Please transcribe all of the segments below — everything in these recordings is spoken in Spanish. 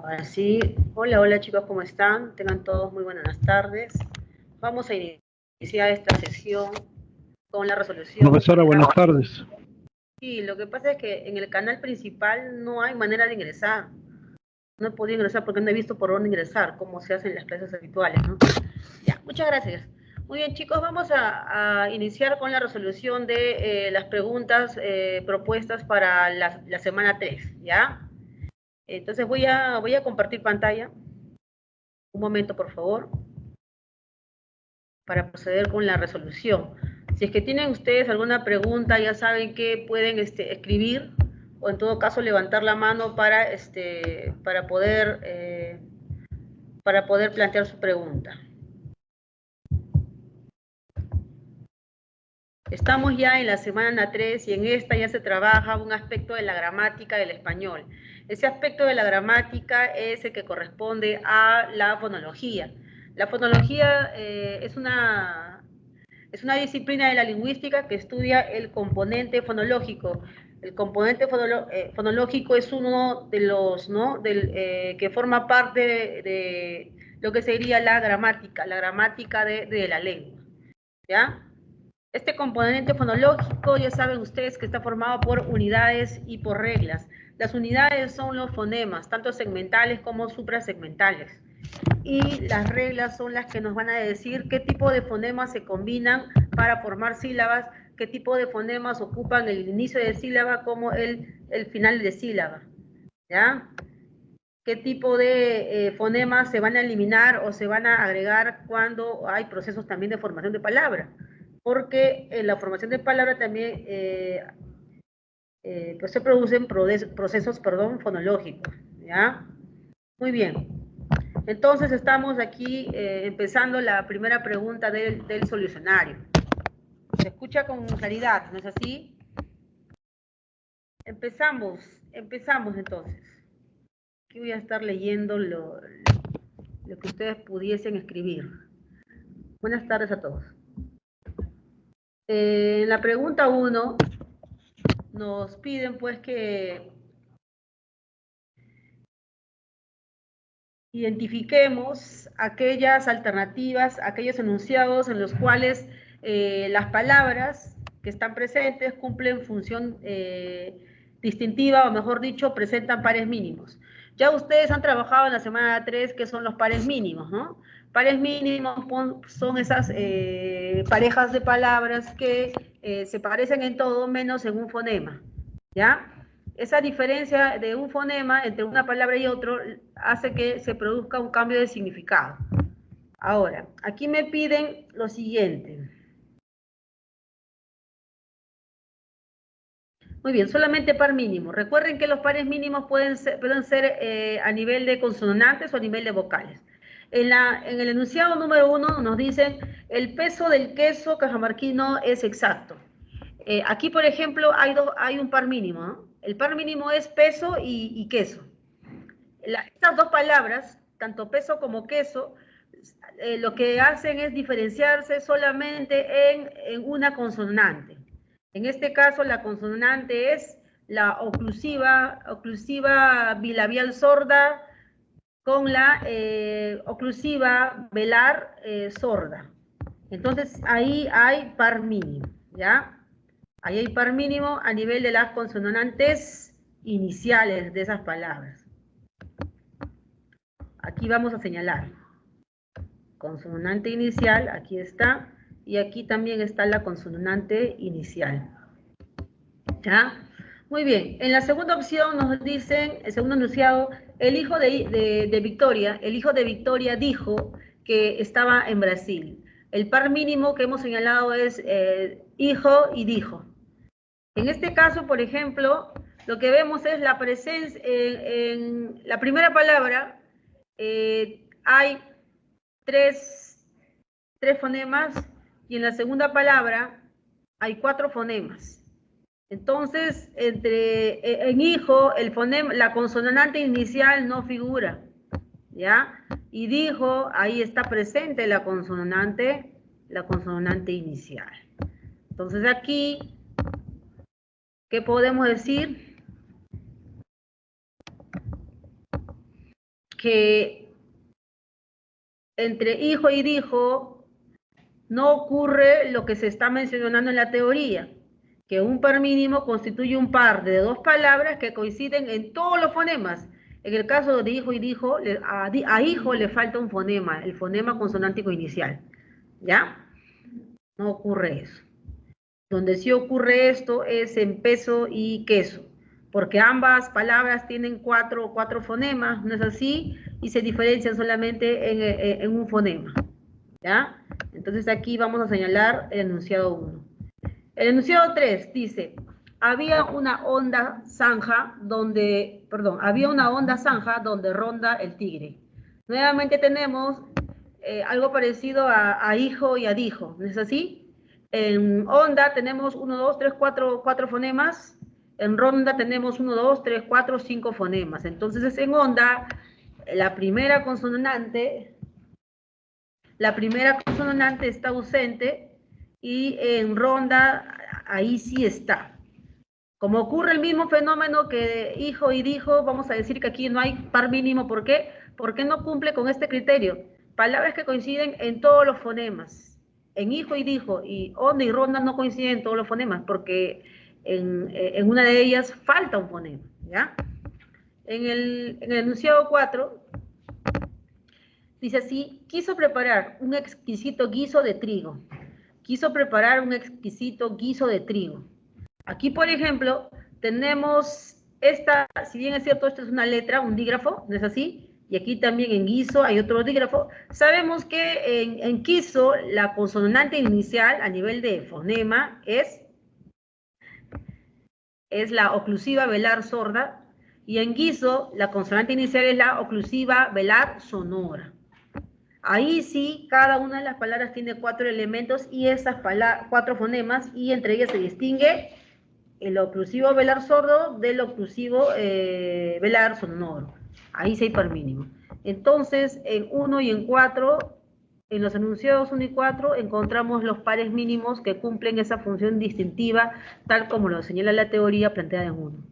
Ahora sí, hola chicos, ¿cómo están? Tengan todos muy buenas tardes. Vamos a iniciar esta sesión con la resolución. Profesora, buenas tardes. Sí, lo que pasa es que en el canal principal no hay manera de ingresar. No he podido ingresar porque no he visto por dónde ingresar, como se hace en las clases habituales, ¿no? Ya, muchas gracias. Muy bien, chicos, vamos a iniciar con la resolución de las preguntas propuestas para la semana 3, ¿ya? Entonces voy a compartir pantalla. Un momento, por favor, para proceder con la resolución. Si es que tienen ustedes alguna pregunta, ya saben que pueden escribir o en todo caso levantar la mano para poder plantear su pregunta. Estamos ya en la semana 3 y en esta ya se trabaja un aspecto de la gramática del español. Ese aspecto de la gramática es el que corresponde a la fonología. La fonología es una disciplina de la lingüística que estudia el componente fonológico. El componente fonológico es uno de los, ¿no? Que forma parte de lo que sería la gramática de la lengua, ¿ya? Este componente fonológico, ya saben ustedes que está formado por unidades y por reglas. Las unidades son los fonemas, tanto segmentales como suprasegmentales. Y las reglas son las que nos van a decir qué tipo de fonemas se combinan para formar sílabas, qué tipo de fonemas ocupan el inicio de sílaba como el final de sílaba, ¿ya? Qué tipo de fonemas se van a eliminar o se van a agregar cuando hay procesos también de formación de palabra, porque en la formación de palabra también pues se producen procesos fonológicos, ¿ya? Muy bien. Entonces estamos aquí empezando la primera pregunta del solucionario. Se escucha con claridad, ¿no es así? Empezamos entonces. Aquí voy a estar leyendo lo que ustedes pudiesen escribir. Buenas tardes a todos. En la pregunta 1 nos piden pues que identifiquemos aquellas alternativas, aquellos enunciados en los cuales las palabras que están presentes cumplen función distintiva, o mejor dicho, presentan pares mínimos. Ya ustedes han trabajado en la semana 3 que son los pares mínimos, ¿no? Pares mínimos son esas parejas de palabras que se parecen en todo menos en un fonema, ¿ya? Esa diferencia de un fonema entre una palabra y otro hace que se produzca un cambio de significado. Ahora, aquí me piden lo siguiente. Muy bien, solamente par mínimo. Recuerden que los pares mínimos pueden ser a nivel de consonantes o a nivel de vocales. En el enunciado número 1 nos dicen el peso del queso cajamarquino es exacto. Aquí, por ejemplo, hay un par mínimo, ¿no? El par mínimo es peso y queso. Estas dos palabras, tanto peso como queso, lo que hacen es diferenciarse solamente en una consonante. En este caso, la consonante es la oclusiva bilabial sorda con la oclusiva velar sorda. Entonces, ahí hay par mínimo, ¿ya? Ahí hay par mínimo a nivel de las consonantes iniciales de esas palabras. Aquí vamos a señalar consonante inicial, aquí está, y aquí también está la consonante inicial. ¿Ya? Muy bien, en la segunda opción nos dicen, el segundo enunciado, el hijo de Victoria dijo que estaba en Brasil. El par mínimo que hemos señalado es hijo y dijo. En este caso, por ejemplo, lo que vemos es la presencia, en la primera palabra hay tres fonemas y en la segunda palabra hay 4 fonemas. Entonces, en hijo, la consonante inicial no figura, ¿ya? Y dijo, ahí está presente la consonante inicial. Entonces aquí, ¿qué podemos decir? que entre hijo y dijo no ocurre lo que se está mencionando en la teoría, que un par mínimo constituye un par de dos palabras que coinciden en todos los fonemas. En el caso de hijo y dijo, a hijo le falta un fonema, el fonema consonántico inicial. ¿Ya? No ocurre eso. Donde sí ocurre esto es en peso y queso, porque ambas palabras tienen cuatro fonemas, ¿no es así? Y se diferencian solamente en un fonema. ¿Ya? Entonces aquí vamos a señalar el enunciado 1. El enunciado 3 dice, había una honda zanja donde ronda el tigre. Nuevamente tenemos algo parecido a hijo y a dijo, ¿no es así? En onda tenemos 1, 2, 3, 4 fonemas. En ronda tenemos 1, 2, 3, 4, 5 fonemas. Entonces en onda, la primera consonante está ausente y en ronda ahí sí está. Como ocurre el mismo fenómeno que hijo y dijo, vamos a decir que aquí no hay par mínimo. ¿Por qué? Porque no cumple con este criterio. Palabras que coinciden en todos los fonemas. En hijo y dijo, y onda y ronda no coinciden en todos los fonemas, porque en una de ellas falta un fonema, ¿ya? En el enunciado 4, dice así, quiso preparar un exquisito guiso de trigo. Quiso preparar un exquisito guiso de trigo. Aquí, por ejemplo, tenemos esta, si bien es cierto, esta es una letra, un dígrafo, ¿no es así? Y aquí también en guiso hay otro dígrafo. Sabemos que en quiso la consonante inicial a nivel de fonema es la oclusiva velar sorda, y en guiso la consonante inicial es la oclusiva velar sonora. Ahí sí, cada una de las palabras tiene 4 elementos y esas 4 fonemas, y entre ellas se distingue el oclusivo velar sordo del oclusivo velar sonoro. Ahí sí hay par mínimo. Entonces, en 1 y en 4, en los enunciados 1 y 4, encontramos los pares mínimos que cumplen esa función distintiva, tal como lo señala la teoría planteada en 1.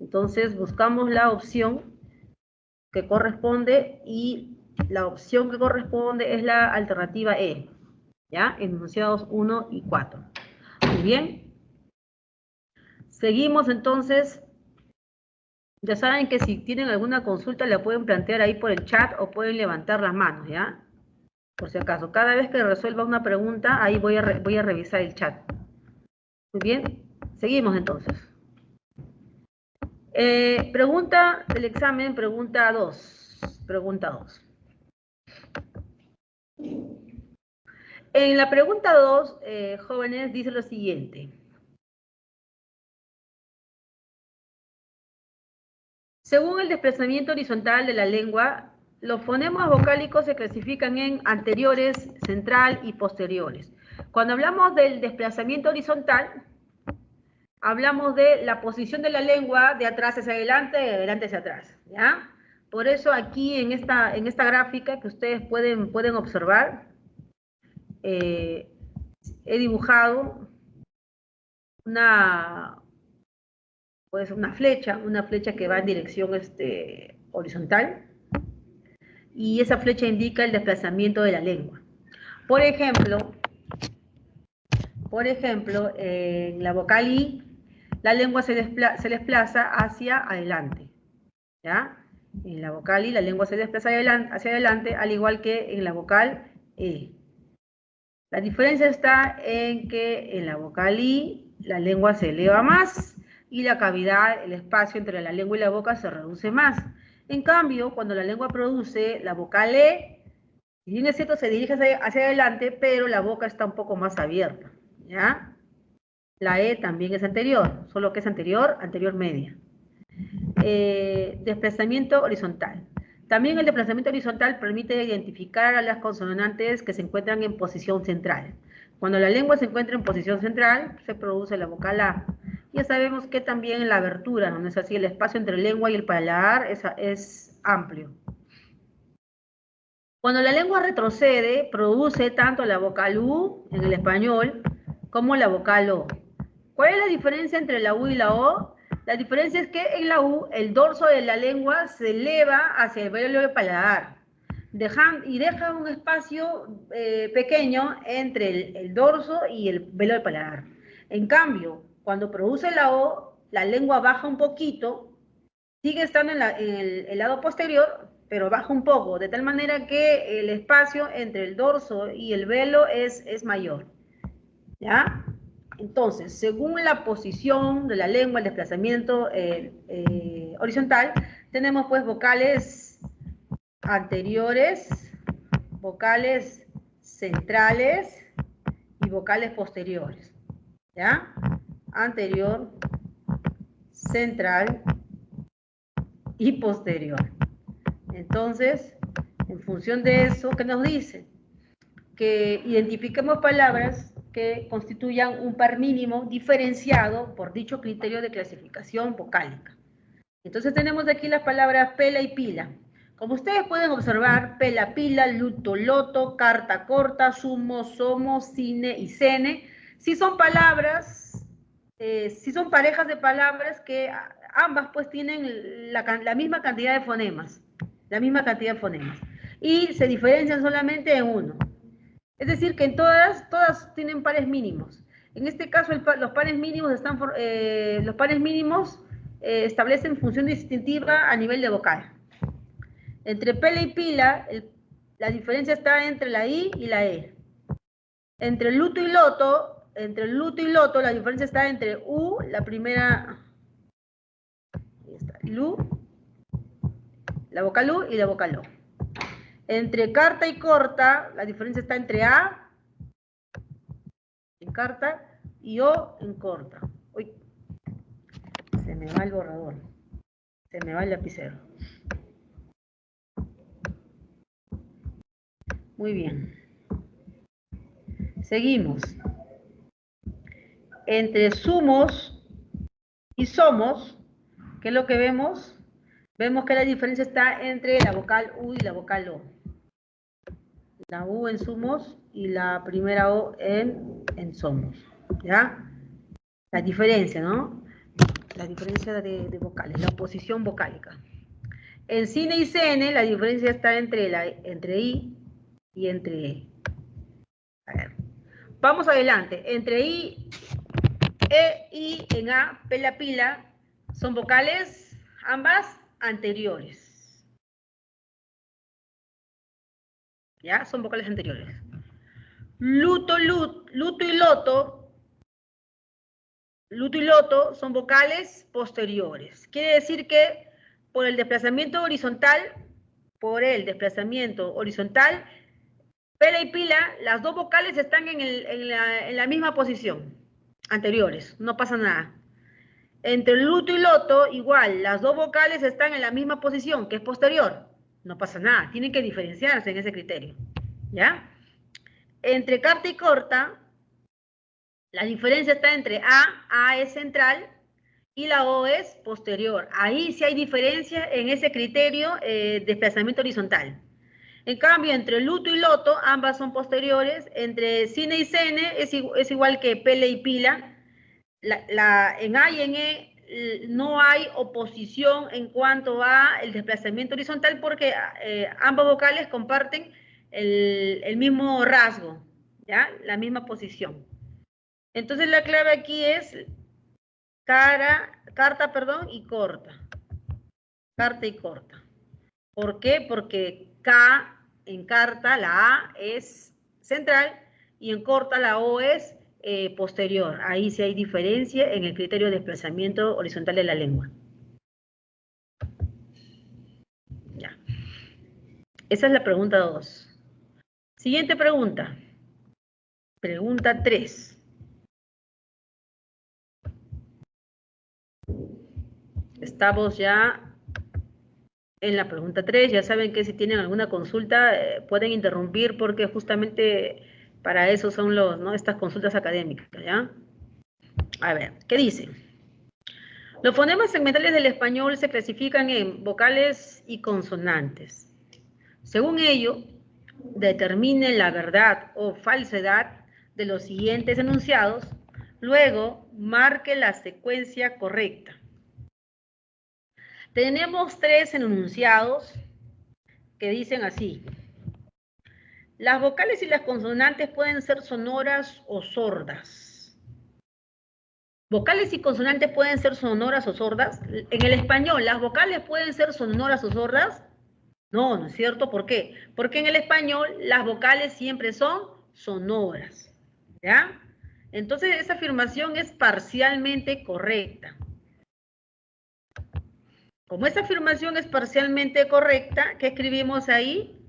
Entonces, buscamos la opción que corresponde, y la opción que corresponde es la alternativa E, ¿ya? Enunciados 1 y 4. Muy bien. Seguimos entonces. Ya saben que si tienen alguna consulta la pueden plantear ahí por el chat o pueden levantar las manos, ¿ya? Por si acaso, cada vez que resuelva una pregunta, ahí voy a revisar el chat. Muy bien, seguimos entonces. Pregunta del examen, pregunta 2. Pregunta 2. En la pregunta 2, jóvenes, dice lo siguiente. Según el desplazamiento horizontal de la lengua, los fonemas vocálicos se clasifican en anteriores, central y posteriores. Cuando hablamos del desplazamiento horizontal, hablamos de la posición de la lengua de atrás hacia adelante, de adelante hacia atrás, ¿ya? Por eso aquí en esta gráfica que ustedes pueden observar, he dibujado una flecha que va en dirección horizontal, y esa flecha indica el desplazamiento de la lengua. Por ejemplo, en la vocal I, la lengua se desplaza hacia adelante, ¿ya? En la vocal I la lengua se desplaza hacia adelante, al igual que en la vocal E. La diferencia está en que en la vocal I la lengua se eleva más y la cavidad, el espacio entre la lengua y la boca se reduce más. En cambio, cuando la lengua produce la vocal E, si bien es cierto, se dirige hacia adelante, pero la boca está un poco más abierta, ¿ya? La E también es anterior, solo que es anterior media. Desplazamiento horizontal. También el desplazamiento horizontal permite identificar a las consonantes que se encuentran en posición central. Cuando la lengua se encuentra en posición central, se produce la vocal A. Ya sabemos que también la abertura, ¿no es así? El espacio entre lengua y el paladar es amplio. Cuando la lengua retrocede, produce tanto la vocal U en el español como la vocal O. ¿Cuál es la diferencia entre la U y la O? La diferencia es que en la U el dorso de la lengua se eleva hacia el velo del paladar y deja un espacio pequeño entre el dorso y el velo del paladar. En cambio, cuando produce la O, la lengua baja un poquito, sigue estando en el lado posterior, pero baja un poco, de tal manera que el espacio entre el dorso y el velo es mayor. ¿Ya? Entonces, según la posición de la lengua, el desplazamiento horizontal, tenemos pues vocales anteriores, vocales centrales y vocales posteriores. ¿Ya? Anterior, central y posterior. Entonces, en función de eso, ¿qué nos dice? Que identifiquemos palabras que constituyan un par mínimo diferenciado por dicho criterio de clasificación vocálica. Entonces tenemos aquí las palabras pela y pila. Como ustedes pueden observar, pela, pila, luto, loto, carta, corta, sumo, somo, cine y cene, si son palabras, si son parejas de palabras que ambas pues tienen la misma cantidad de fonemas, y se diferencian solamente en uno. Es decir, que en todas tienen pares mínimos. En este caso, los pares mínimos establecen función distintiva a nivel de vocal. Entre pela y pila, la diferencia está entre la I y la E. Entre luto y loto, la diferencia está entre U, la primera, ahí está, lu, la vocal U y la vocal O. Entre carta y corta, la diferencia está entre A en carta y O en corta. Uy, se me va el borrador, se me va el lapicero. Muy bien. Seguimos. Entre sumos y somos, ¿qué es lo que vemos? Vemos que la diferencia está entre la vocal U y la vocal O. La U en sumos y la primera O en somos. ¿Ya? La diferencia, ¿no? La diferencia de vocales, la oposición vocálica. En cine y CN la diferencia está entre I y entre E. A ver. Vamos adelante. Entre I, E, I en A, pela, pila, son vocales ambas anteriores. ¿Ya? Son vocales anteriores. Luto y loto son vocales posteriores. Quiere decir que por el desplazamiento horizontal, pela y pila, las dos vocales están en la misma posición, anteriores, no pasa nada. Entre luto y loto, igual, las dos vocales están en la misma posición, que es posterior, no pasa nada, tienen que diferenciarse en ese criterio, ¿ya? Entre carta y corta, la diferencia está entre A es central, y la O es posterior. Ahí sí hay diferencia en ese criterio de desplazamiento horizontal. En cambio, entre luto y loto, ambas son posteriores. Entre cine y cene es igual que pele y pila. En A y en E no hay oposición en cuanto a el desplazamiento horizontal porque ambas vocales comparten el mismo rasgo, ¿ya? La misma posición. Entonces la clave aquí es carta y corta. Carta y corta. ¿Por qué? Porque K en carta, la A es central y en corta la O es posterior. Ahí sí hay diferencia en el criterio de desplazamiento horizontal de la lengua. Ya. Esa es la pregunta 2. Siguiente pregunta. Pregunta 3. Estamos ya en la pregunta 3, ya saben que si tienen alguna consulta pueden interrumpir porque justamente para eso son estas consultas académicas, ¿ya? A ver, ¿qué dice? Los fonemas segmentales del español se clasifican en vocales y consonantes. Según ello, determine la verdad o falsedad de los siguientes enunciados, luego marque la secuencia correcta. Tenemos 3 enunciados que dicen así. Las vocales y las consonantes pueden ser sonoras o sordas. ¿Vocales y consonantes pueden ser sonoras o sordas? En el español, ¿las vocales pueden ser sonoras o sordas? No, ¿no es cierto? ¿Por qué? Porque en el español las vocales siempre son sonoras. ¿Ya? Entonces esa afirmación es parcialmente correcta. Como esa afirmación es parcialmente correcta, ¿qué escribimos ahí?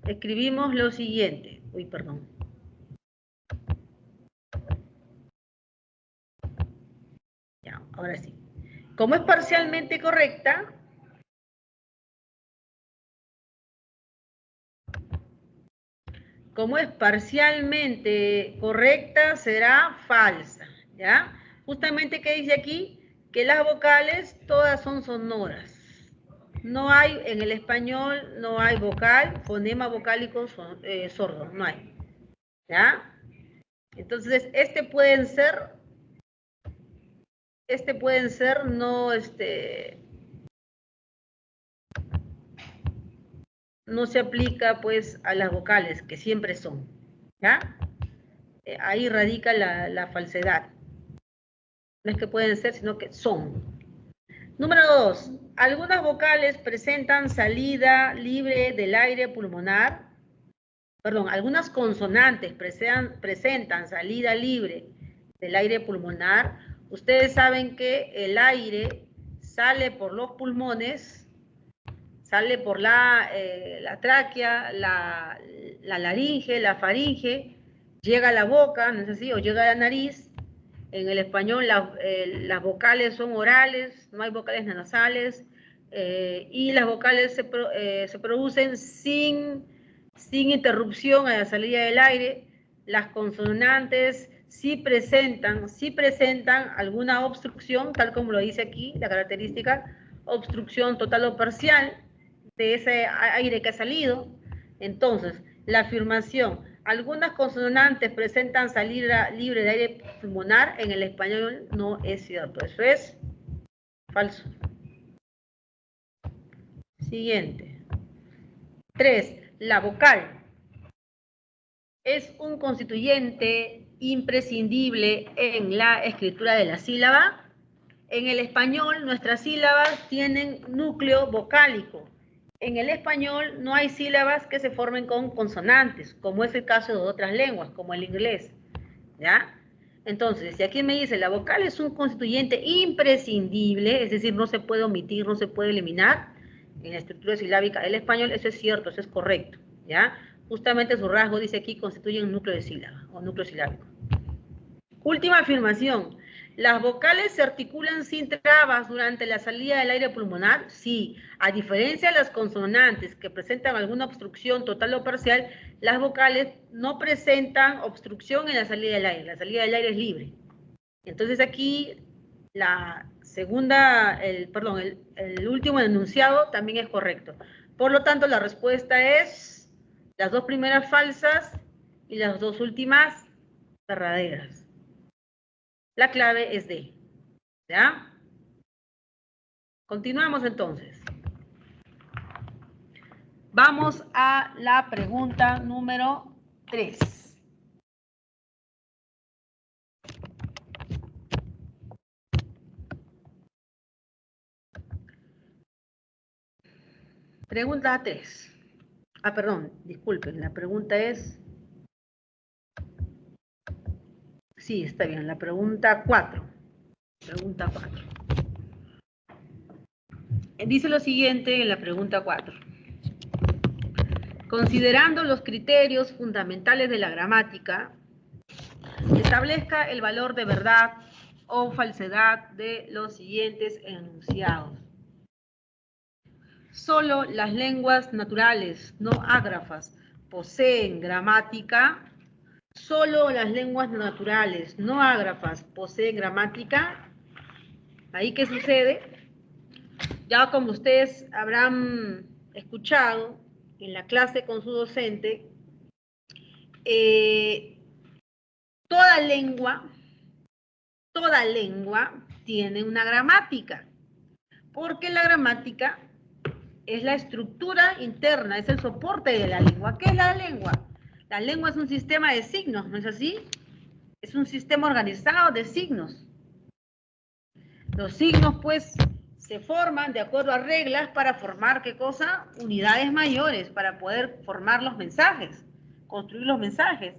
Escribimos lo siguiente. Uy, perdón. Ya, ahora sí. Como es parcialmente correcta, será falsa, ¿ya? Justamente, ¿qué dice aquí? Que las vocales todas son sonoras. No hay, en el español, no hay vocal, fonema vocálico sordo, no hay, ¿ya? Entonces, pueden ser no, no se aplica, pues, a las vocales, que siempre son, ¿ya? Ahí radica la falsedad. No es que pueden ser, sino que son. Número 2. Algunas vocales presentan salida libre del aire pulmonar. Perdón, algunas consonantes presentan salida libre del aire pulmonar. Ustedes saben que el aire sale por los pulmones, sale por la tráquea, la laringe, la faringe, llega a la boca, ¿no es así? O llega a la nariz. En el español las vocales son orales, no hay vocales nasales, y las vocales se producen sin interrupción a la salida del aire. Las consonantes sí presentan alguna obstrucción, tal como lo dice aquí, la característica, obstrucción total o parcial de ese aire que ha salido. Entonces, la afirmación, algunas consonantes presentan salida libre de aire pulmonar, en el español no es cierto, eso es falso. Siguiente. 3. La vocal es un constituyente imprescindible en la escritura de la sílaba. En el español, nuestras sílabas tienen núcleo vocálico. En el español no hay sílabas que se formen con consonantes, como es el caso de otras lenguas, como el inglés, ¿ya? Entonces, si aquí me dice la vocal es un constituyente imprescindible, es decir, no se puede omitir, no se puede eliminar en la estructura silábica del español, eso es cierto, eso es correcto, ¿ya? Justamente su rasgo dice aquí constituye un núcleo de sílaba o núcleo silábico. Última afirmación. ¿Las vocales se articulan sin trabas durante la salida del aire pulmonar? Sí. A diferencia de las consonantes que presentan alguna obstrucción total o parcial, las vocales no presentan obstrucción en la salida del aire. La salida del aire es libre. Entonces aquí el último enunciado también es correcto. Por lo tanto, la respuesta es las 2 primeras falsas y las 2 últimas verdaderas. La clave es D. ¿Ya? Continuamos entonces. Vamos a la pregunta número 3. Pregunta 3. Perdón, disculpen, la pregunta es... Sí, está bien, la pregunta 4. Pregunta 4. Dice lo siguiente en la pregunta 4. Considerando los criterios fundamentales de la gramática, establezca el valor de verdad o falsedad de los siguientes enunciados. Solo las lenguas naturales, no ágrafas, poseen gramática. Solo las lenguas naturales, no ágrafas, poseen gramática. ¿Ahí qué sucede? Ya como ustedes habrán escuchado en la clase con su docente, toda lengua tiene una gramática. Porque la gramática es la estructura interna, es el soporte de la lengua. ¿Qué es la lengua? La lengua es un sistema de signos, ¿no es así? Es un sistema organizado de signos. Los signos, pues, se forman de acuerdo a reglas para formar, ¿qué cosa? Unidades mayores, para poder formar los mensajes, construir los mensajes.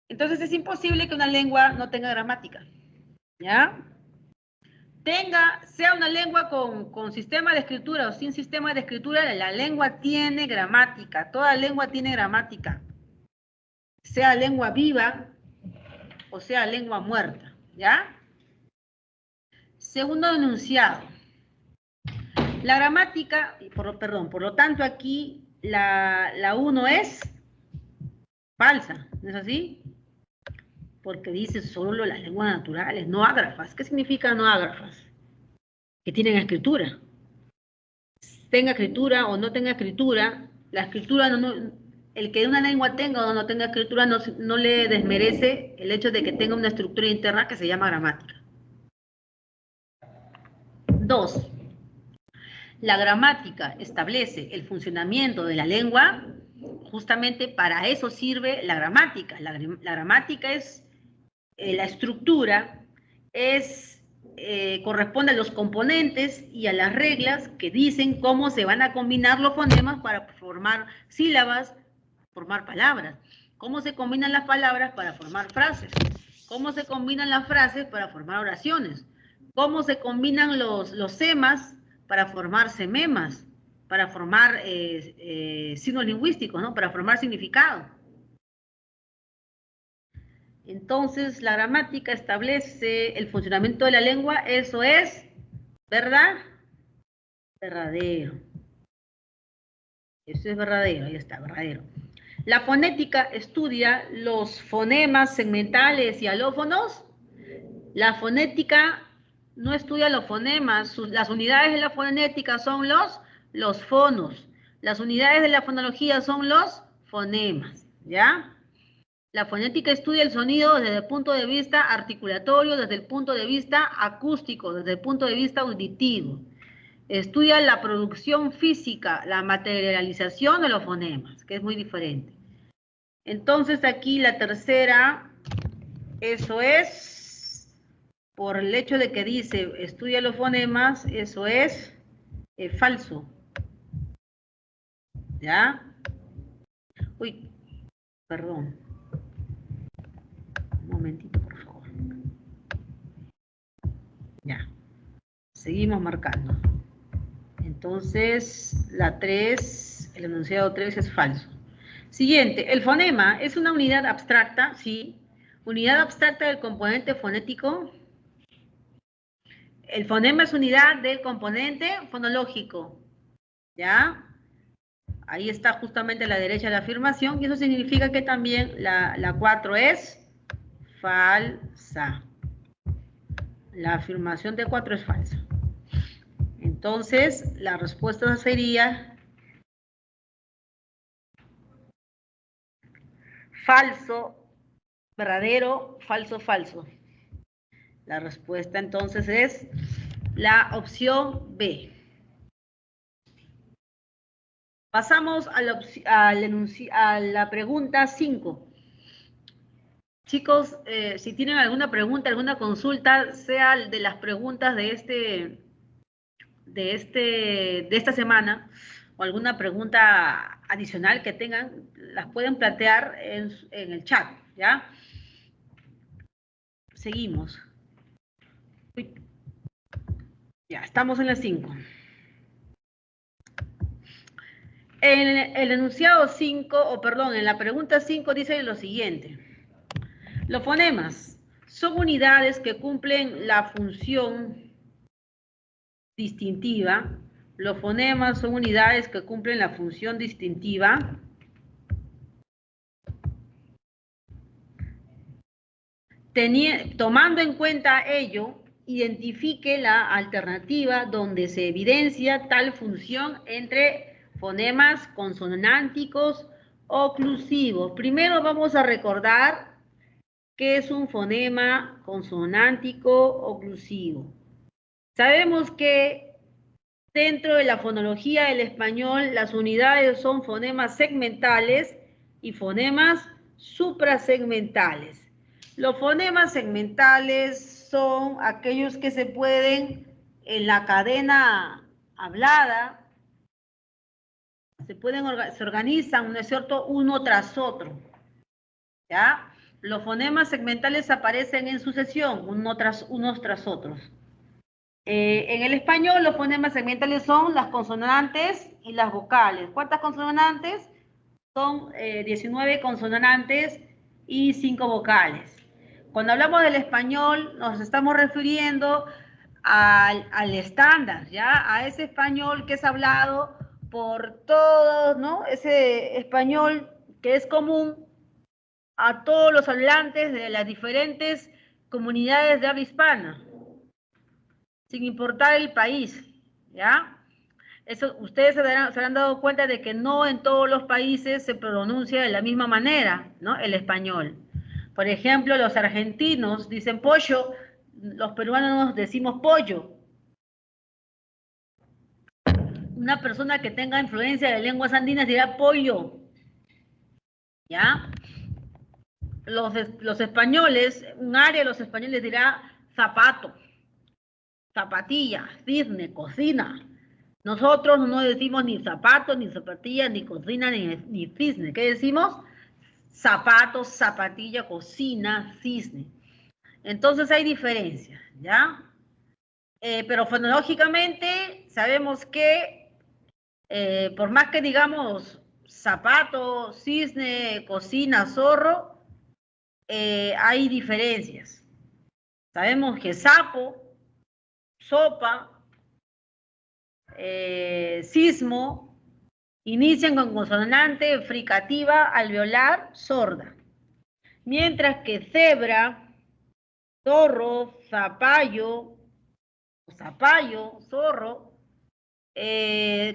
Entonces es imposible que una lengua no tenga gramática, ¿ya? Sea una lengua con sistema de escritura o sin sistema de escritura, la lengua tiene gramática, toda lengua tiene gramática, sea lengua viva o sea lengua muerta, ¿ya? Segundo enunciado. La gramática, por lo tanto aquí la 1 es falsa, ¿no es así? Porque dice solo las lenguas naturales, no ágrafas. ¿Qué significa no ágrafas? Que tienen escritura. Tenga escritura o no tenga escritura, la escritura, el que una lengua tenga o no tenga escritura no le desmerece el hecho de que tenga una estructura interna que se llama gramática. 2. La gramática establece el funcionamiento de la lengua, justamente para eso sirve la gramática. La gramática es la estructura, corresponde a los componentes y a las reglas que dicen cómo se van a combinar los fonemas para formar sílabas, formar palabras. Cómo se combinan las palabras para formar frases. Cómo se combinan las frases para formar oraciones. Cómo se combinan los semas para formar sememas, para formar signos lingüísticos, ¿no? Para formar significado. Entonces, la gramática establece el funcionamiento de la lengua, eso es, ¿verdad? Verdadero. Eso es verdadero, ahí está, verdadero. La fonética estudia los fonemas segmentales y alófonos. La fonética no estudia los fonemas, las unidades de la fonética son los fonos. Las unidades de la fonología son los fonemas, ¿ya? La fonética estudia el sonido desde el punto de vista articulatorio, desde el punto de vista acústico, desde el punto de vista auditivo. Estudia la producción física, la materialización de los fonemas, que es muy diferente. Entonces aquí la tercera, eso es, por el hecho de que dice estudia los fonemas, eso es falso. ¿Ya? Uy, perdón. Un momentito, por favor. Ya. Seguimos marcando. Entonces, la 3, el enunciado 3 es falso. Siguiente, el fonema es una unidad abstracta, sí. Unidad abstracta del componente fonético. El fonema es unidad del componente fonológico. ¿Ya? Ahí está justamente a la derecha de la afirmación y eso significa que también la 4 es falsa. La afirmación de 4 es falsa. Entonces, la respuesta sería falso, verdadero, falso, falso. La respuesta entonces es la opción B. Pasamos a la pregunta 5. Chicos, si tienen alguna pregunta, alguna consulta, sea de las preguntas de esta semana, o alguna pregunta adicional que tengan, las pueden plantear en el chat, ¿ya? Seguimos. Ya, estamos en la 5. En el enunciado 5, en la pregunta 5 dice lo siguiente. Los fonemas son unidades que cumplen la función distintiva. Los fonemas son unidades que cumplen la función distintiva. Tomando en cuenta ello, identifique la alternativa donde se evidencia tal función entre fonemas consonánticos oclusivos. Primero vamos a recordar qué es un fonema consonántico oclusivo. Sabemos que Dentro de la fonología del español, las unidades son fonemas segmentales y fonemas suprasegmentales. Los fonemas segmentales son aquellos que se pueden en la cadena hablada, se organizan, ¿no es cierto?, uno tras otro, ¿ya? Los fonemas segmentales aparecen en sucesión, unos tras otros. En el español, los fonemas segmentales son las consonantes y las vocales. ¿Cuántas consonantes? Son 19 consonantes y 5 vocales. Cuando hablamos del español, nos estamos refiriendo al estándar, ¿ya? A ese español que es hablado por todos, ¿no? Ese español que es común a todos los hablantes de las diferentes comunidades de habla hispana, sin importar el país, ¿ya? Eso, ustedes se habrán dado cuenta de que no en todos los países se pronuncia de la misma manera, ¿no? El español. Por ejemplo, los argentinos dicen pollo, los peruanos decimos pollo. Una persona que tenga influencia de lenguas andinas dirá pollo, ¿ya? Los españoles, un área de los españoles dirá zapato, zapatilla, cisne, cocina. Nosotros no decimos ni zapato, ni zapatilla, ni cocina, ni cisne. ¿Qué decimos? Zapatos, zapatilla, cocina, cisne. Entonces hay diferencias, ¿ya? Pero fonológicamente sabemos que por más que digamos zapato, cisne, cocina, zorro, hay diferencias. Sabemos que sapo, sopa, sismo, inician con consonante fricativa alveolar sorda, mientras que cebra, zorro, zapallo, zorro,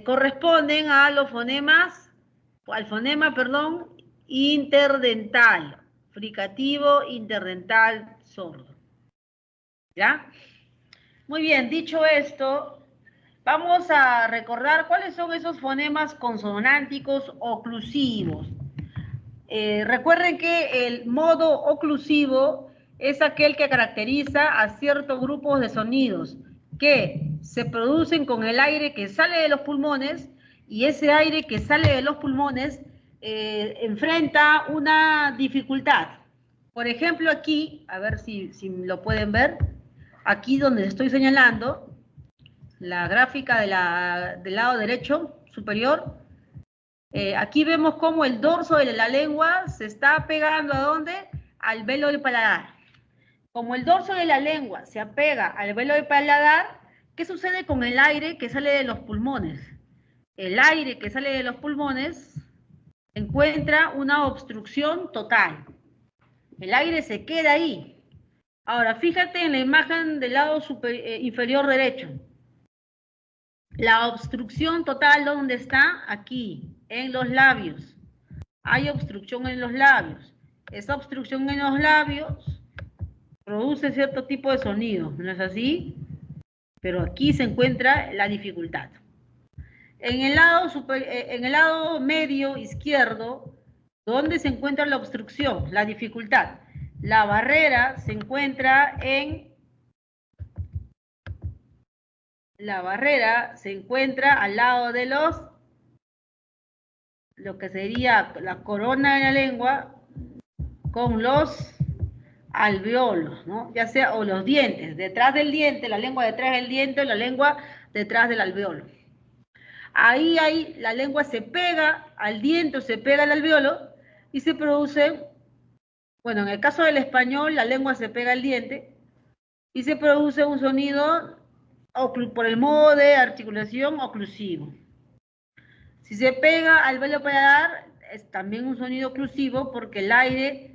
corresponden a los fonemas, al fonema, perdón, interdental, fricativo, interdental, sordo. ¿Ya? Muy bien, dicho esto, vamos a recordar cuáles son esos fonemas consonánticos oclusivos. Recuerden que el modo oclusivo es aquel que caracteriza a ciertos grupos de sonidos que se producen con el aire que sale de los pulmones, y ese aire que sale de los pulmones enfrenta una dificultad. Por ejemplo, aquí, a ver si lo pueden ver, aquí donde estoy señalando, la gráfica del lado derecho superior, aquí vemos cómo el dorso de la lengua se está pegando ¿a dónde? Al velo del paladar. Como el dorso de la lengua se apega al velo del paladar, ¿qué sucede con el aire que sale de los pulmones? El aire que sale de los pulmones encuentra una obstrucción total. El aire se queda ahí. Ahora, fíjate en la imagen del lado inferior derecho. La obstrucción total, ¿dónde está? Aquí, en los labios. Hay obstrucción en los labios. Esa obstrucción en los labios produce cierto tipo de sonido, ¿no es así? Pero aquí se encuentra la dificultad. En el lado medio izquierdo, ¿dónde se encuentra la obstrucción? La dificultad. La barrera se encuentra al lado de lo que sería la corona de la lengua con los alveolos, ¿no? Ya sea, o los dientes, detrás del diente, la lengua detrás del diente, o la lengua detrás del alveolo. Ahí la lengua se pega al diente o se pega al alveolo y se produce, bueno, en el caso del español, la lengua se pega al diente y se produce un sonido por el modo de articulación oclusivo. Si se pega al velo paladar, es también un sonido oclusivo porque el aire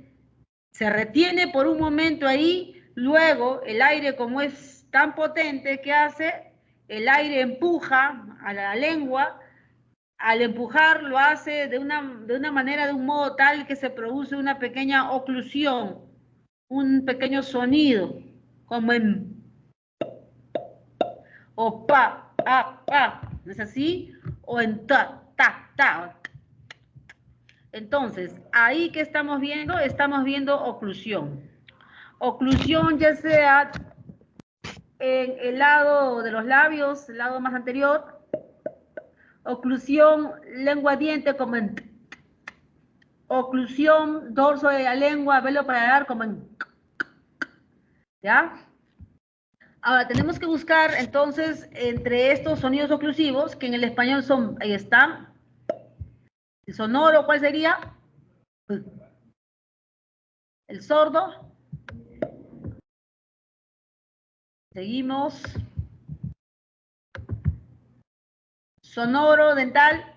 se retiene por un momento ahí, luego el aire, como es tan potente, ¿qué hace? El aire empuja a la lengua, al empujar lo hace de una manera, de un modo tal que se produce una pequeña oclusión, un pequeño sonido, como en o pa, ¿no es así? O en ta, ta, ta. Entonces, ahí que estamos viendo oclusión. Oclusión ya sea en el lado de los labios, el lado más anterior, oclusión lengua-diente como en oclusión dorso de la lengua, velo paladar como en ¿ya? Ahora, tenemos que buscar entonces entre estos sonidos oclusivos, que en el español son, ahí están, el sonoro, ¿cuál sería? El sordo. Seguimos. Sonoro dental.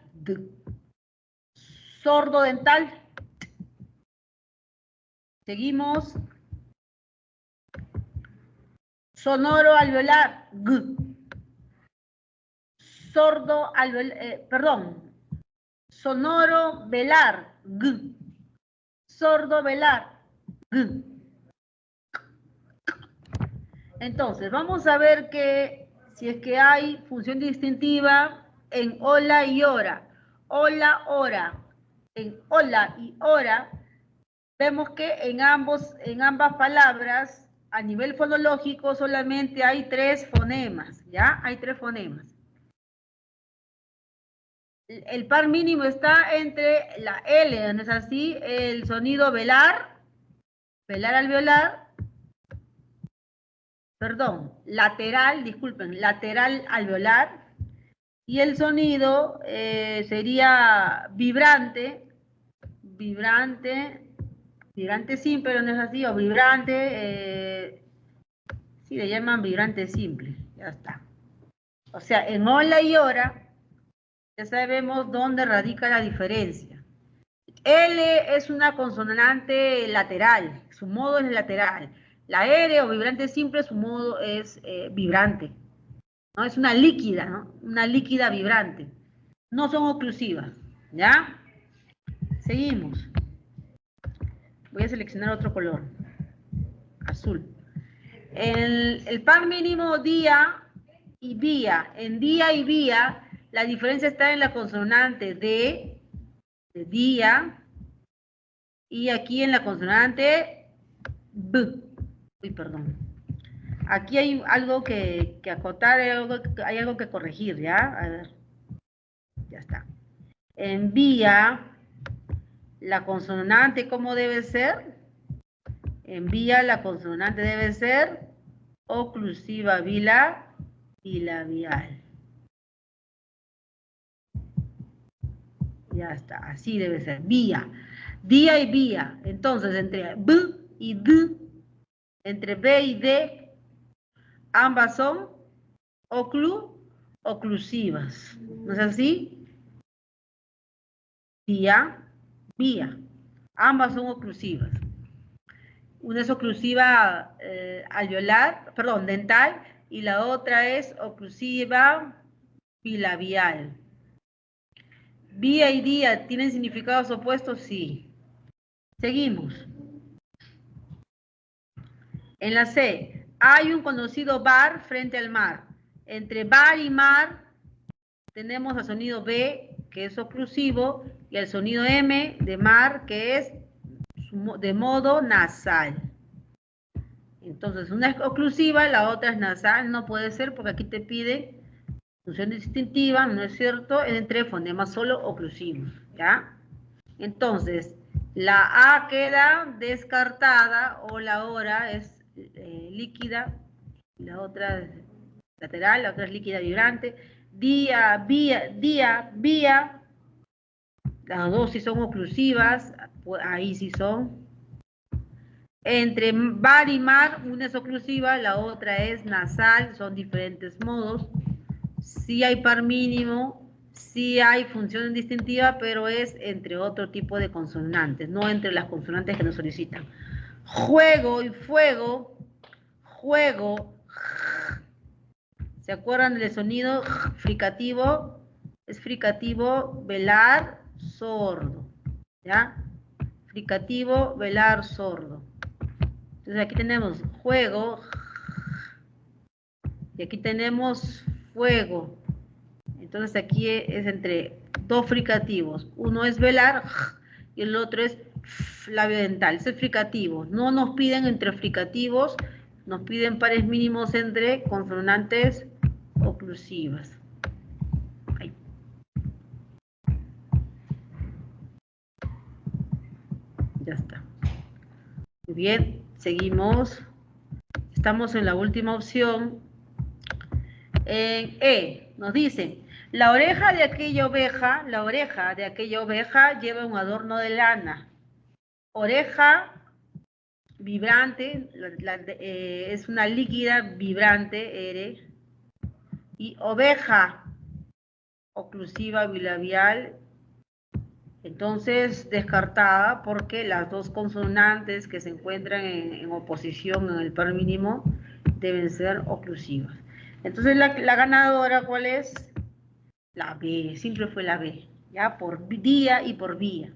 Sordo dental. Seguimos. Sonoro alveolar. Sordo alveolar, perdón. Sonoro velar. Sordo velar. Entonces, vamos a ver que si es que hay función distintiva en hola y hora. Hola, hora. En hola y hora, vemos que en ambas palabras, a nivel fonológico, solamente hay 3 fonemas, ¿ya? Hay 3 fonemas. El par mínimo está entre la L, ¿no es así? El sonido velar, velar alveolar, perdón, lateral, disculpen, lateral alveolar, y el sonido sería vibrante, vibrante sí, pero no es así, o vibrante, sí, le llaman vibrante simple, ya está. O sea, en hola y hora, ya sabemos dónde radica la diferencia. L es una consonante lateral, su modo es lateral. La R o vibrante simple, su modo es vibrante. ¿No? Es una líquida, ¿no? Una líquida vibrante. No son oclusivas, ¿ya? Seguimos. Voy a seleccionar otro color. Azul. El par mínimo día y vía. En día y vía, la diferencia está en la consonante de día, y aquí en la consonante B. Uy, perdón. Aquí hay algo que acotar, hay algo que corregir, ¿ya? A ver. Ya está. En vía, la consonante, ¿cómo debe ser? En vía, la consonante debe ser oclusiva bilabial. Ya está, así debe ser. Vía. Día y vía. Entonces, entre B y D, entre B y D, ambas son oclusivas. ¿No es así? Vía, vía. Ambas son oclusivas. Una es oclusiva alveolar, perdón, dental, y la otra es oclusiva bilabial. Vía y día, ¿tienen significados opuestos? Sí. Seguimos. En la C, hay un conocido bar frente al mar. Entre bar y mar tenemos el sonido B, que es oclusivo, y el sonido M de mar, que es de modo nasal. Entonces, una es oclusiva, la otra es nasal, no puede ser porque aquí te pide función distintiva, ¿no es cierto?, entre fonemas solo oclusivos, ¿ya? Entonces, la A queda descartada, o la hora es líquida, la otra es lateral, la otra es líquida vibrante. Día, vía, las dos sí son oclusivas, ahí sí son. Entre bar y mar, una es oclusiva, la otra es nasal, son diferentes modos. Sí hay par mínimo, sí hay función distintiva, pero es entre otro tipo de consonantes, no entre las consonantes que nos solicitan. Juego y fuego, juego. ¿Se acuerdan del sonido fricativo? Es fricativo, velar, sordo. ¿Ya? Fricativo, velar, sordo. Entonces aquí tenemos juego, y aquí tenemos fuego. Entonces aquí es entre dos fricativos. Uno es velar y el otro es labio dental. Ese es fricativo. No nos piden entre fricativos, nos piden pares mínimos entre consonantes oclusivas. Ahí. Ya está. Muy bien, seguimos. Estamos en la última opción. En E, nos dice, la oreja de aquella oveja lleva un adorno de lana. Oreja vibrante, es una líquida vibrante, R, y oveja oclusiva bilabial, entonces descartada porque las dos consonantes que se encuentran en oposición en el par mínimo deben ser oclusivas. Entonces la ganadora, ¿cuál es? La B, siempre fue la B, ¿ya? Por día y por vía,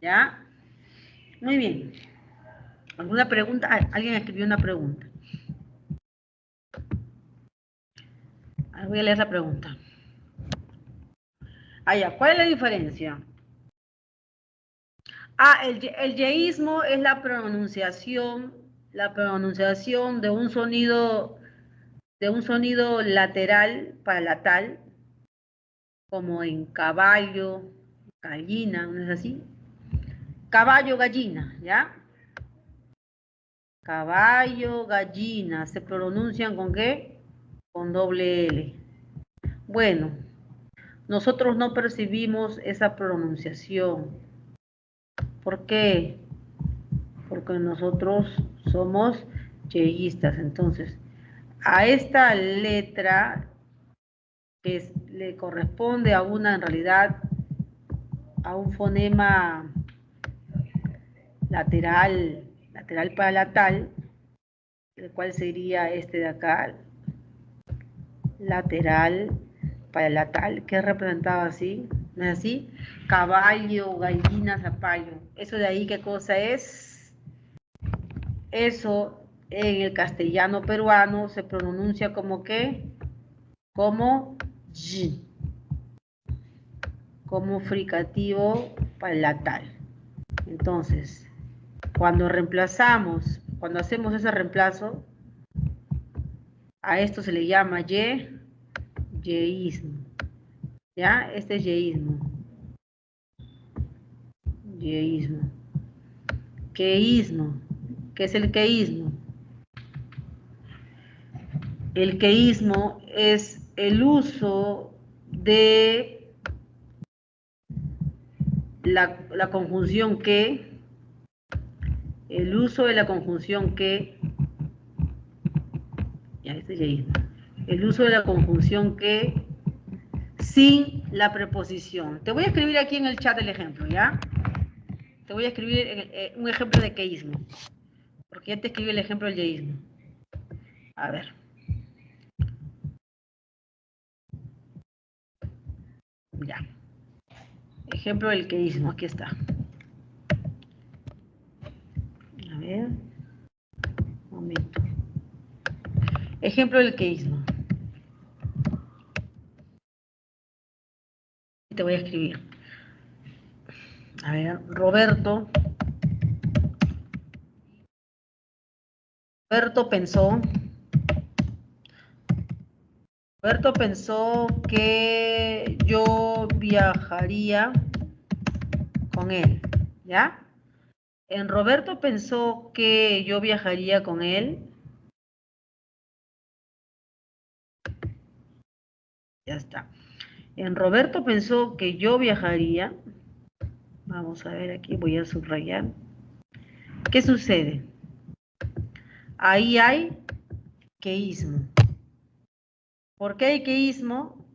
¿ya? Muy bien. ¿Alguna pregunta? Ah, alguien escribió una pregunta. Voy a leer la pregunta. Ya. ¿Cuál es la diferencia? El yeísmo es la pronunciación de un sonido lateral palatal, como en caballo, gallina, ¿no es así? Caballo, gallina, ¿ya? Caballo, gallina, ¿se pronuncian con qué? Con doble L. Bueno, nosotros no percibimos esa pronunciación. ¿Por qué? Porque nosotros somos yeístas. Entonces, a esta letra que le corresponde a una, en realidad, a un fonema lateral palatal, el cual sería este de acá, lateral palatal, que es representado así, ¿no es así? Caballo, gallina, zapallo. ¿Eso de ahí qué cosa es? Eso en el castellano peruano se pronuncia como ¿qué? Como y, como fricativo palatal. Entonces, cuando hacemos ese reemplazo, a esto se le llama yeísmo. ¿Ya? Este es yeísmo. Yeísmo. Queísmo. ¿Qué es el queísmo? El queísmo es el uso de la conjunción que, ya este es yeísmo, el uso de la conjunción que sin la preposición. Te voy a escribir aquí en el chat el ejemplo, ¿ya? Te voy a escribir un ejemplo de queísmo, porque ya te escribí el ejemplo del yeísmo. A ver. Ya. Ejemplo del queísmo, aquí está. A ver. Un momento. Ejemplo del queísmo. Te voy a escribir. A ver, Roberto pensó que yo viajaría con él, ¿ya? En Roberto pensó que yo viajaría con él. Ya está. En Roberto pensó que yo viajaría. Vamos a ver aquí, voy a subrayar. ¿Qué sucede? Ahí hay queísmo. ¿Por qué hay queísmo?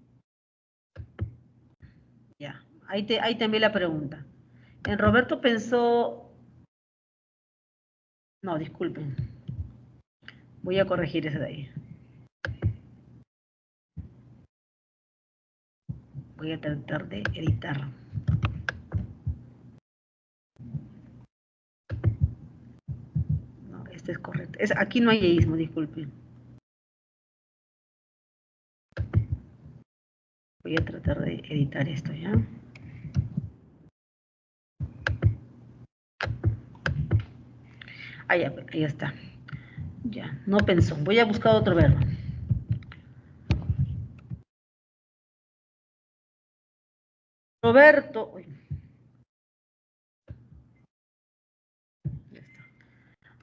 Ya, ahí también la pregunta. En Roberto pensó... No, disculpen. Voy a corregir ese de ahí. Voy a tratar de editar. No, este es correcto. Aquí no hay yeísmo, disculpen. Voy a tratar de editar esto, ¿ya? Ahí está. Ya, no pensó. Voy a buscar otro verbo. Roberto. Uy.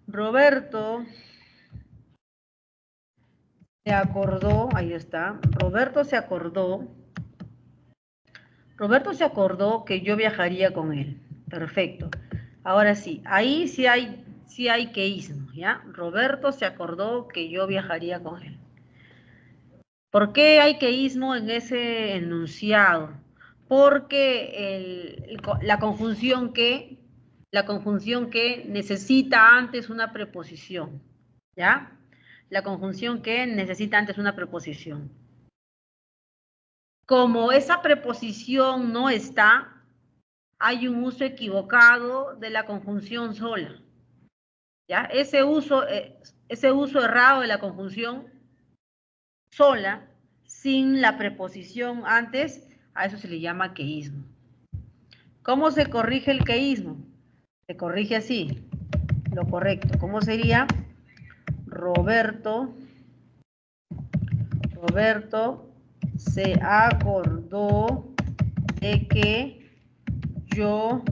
Roberto se acordó, ahí está. Roberto se acordó que yo viajaría con él. Perfecto. Ahora sí, ahí sí hay queísmo, ¿ya? Roberto se acordó que yo viajaría con él. ¿Por qué hay queísmo en ese enunciado? Porque la conjunción que necesita antes una preposición, ¿ya? La conjunción que necesita antes una preposición. Como esa preposición no está, hay un uso equivocado de la conjunción sola, ¿ya? Ese uso errado de la conjunción sola, sin la preposición antes, a eso se le llama queísmo. ¿Cómo se corrige el queísmo? Se corrige así, lo correcto. ¿Cómo sería? Roberto se acordó de que yo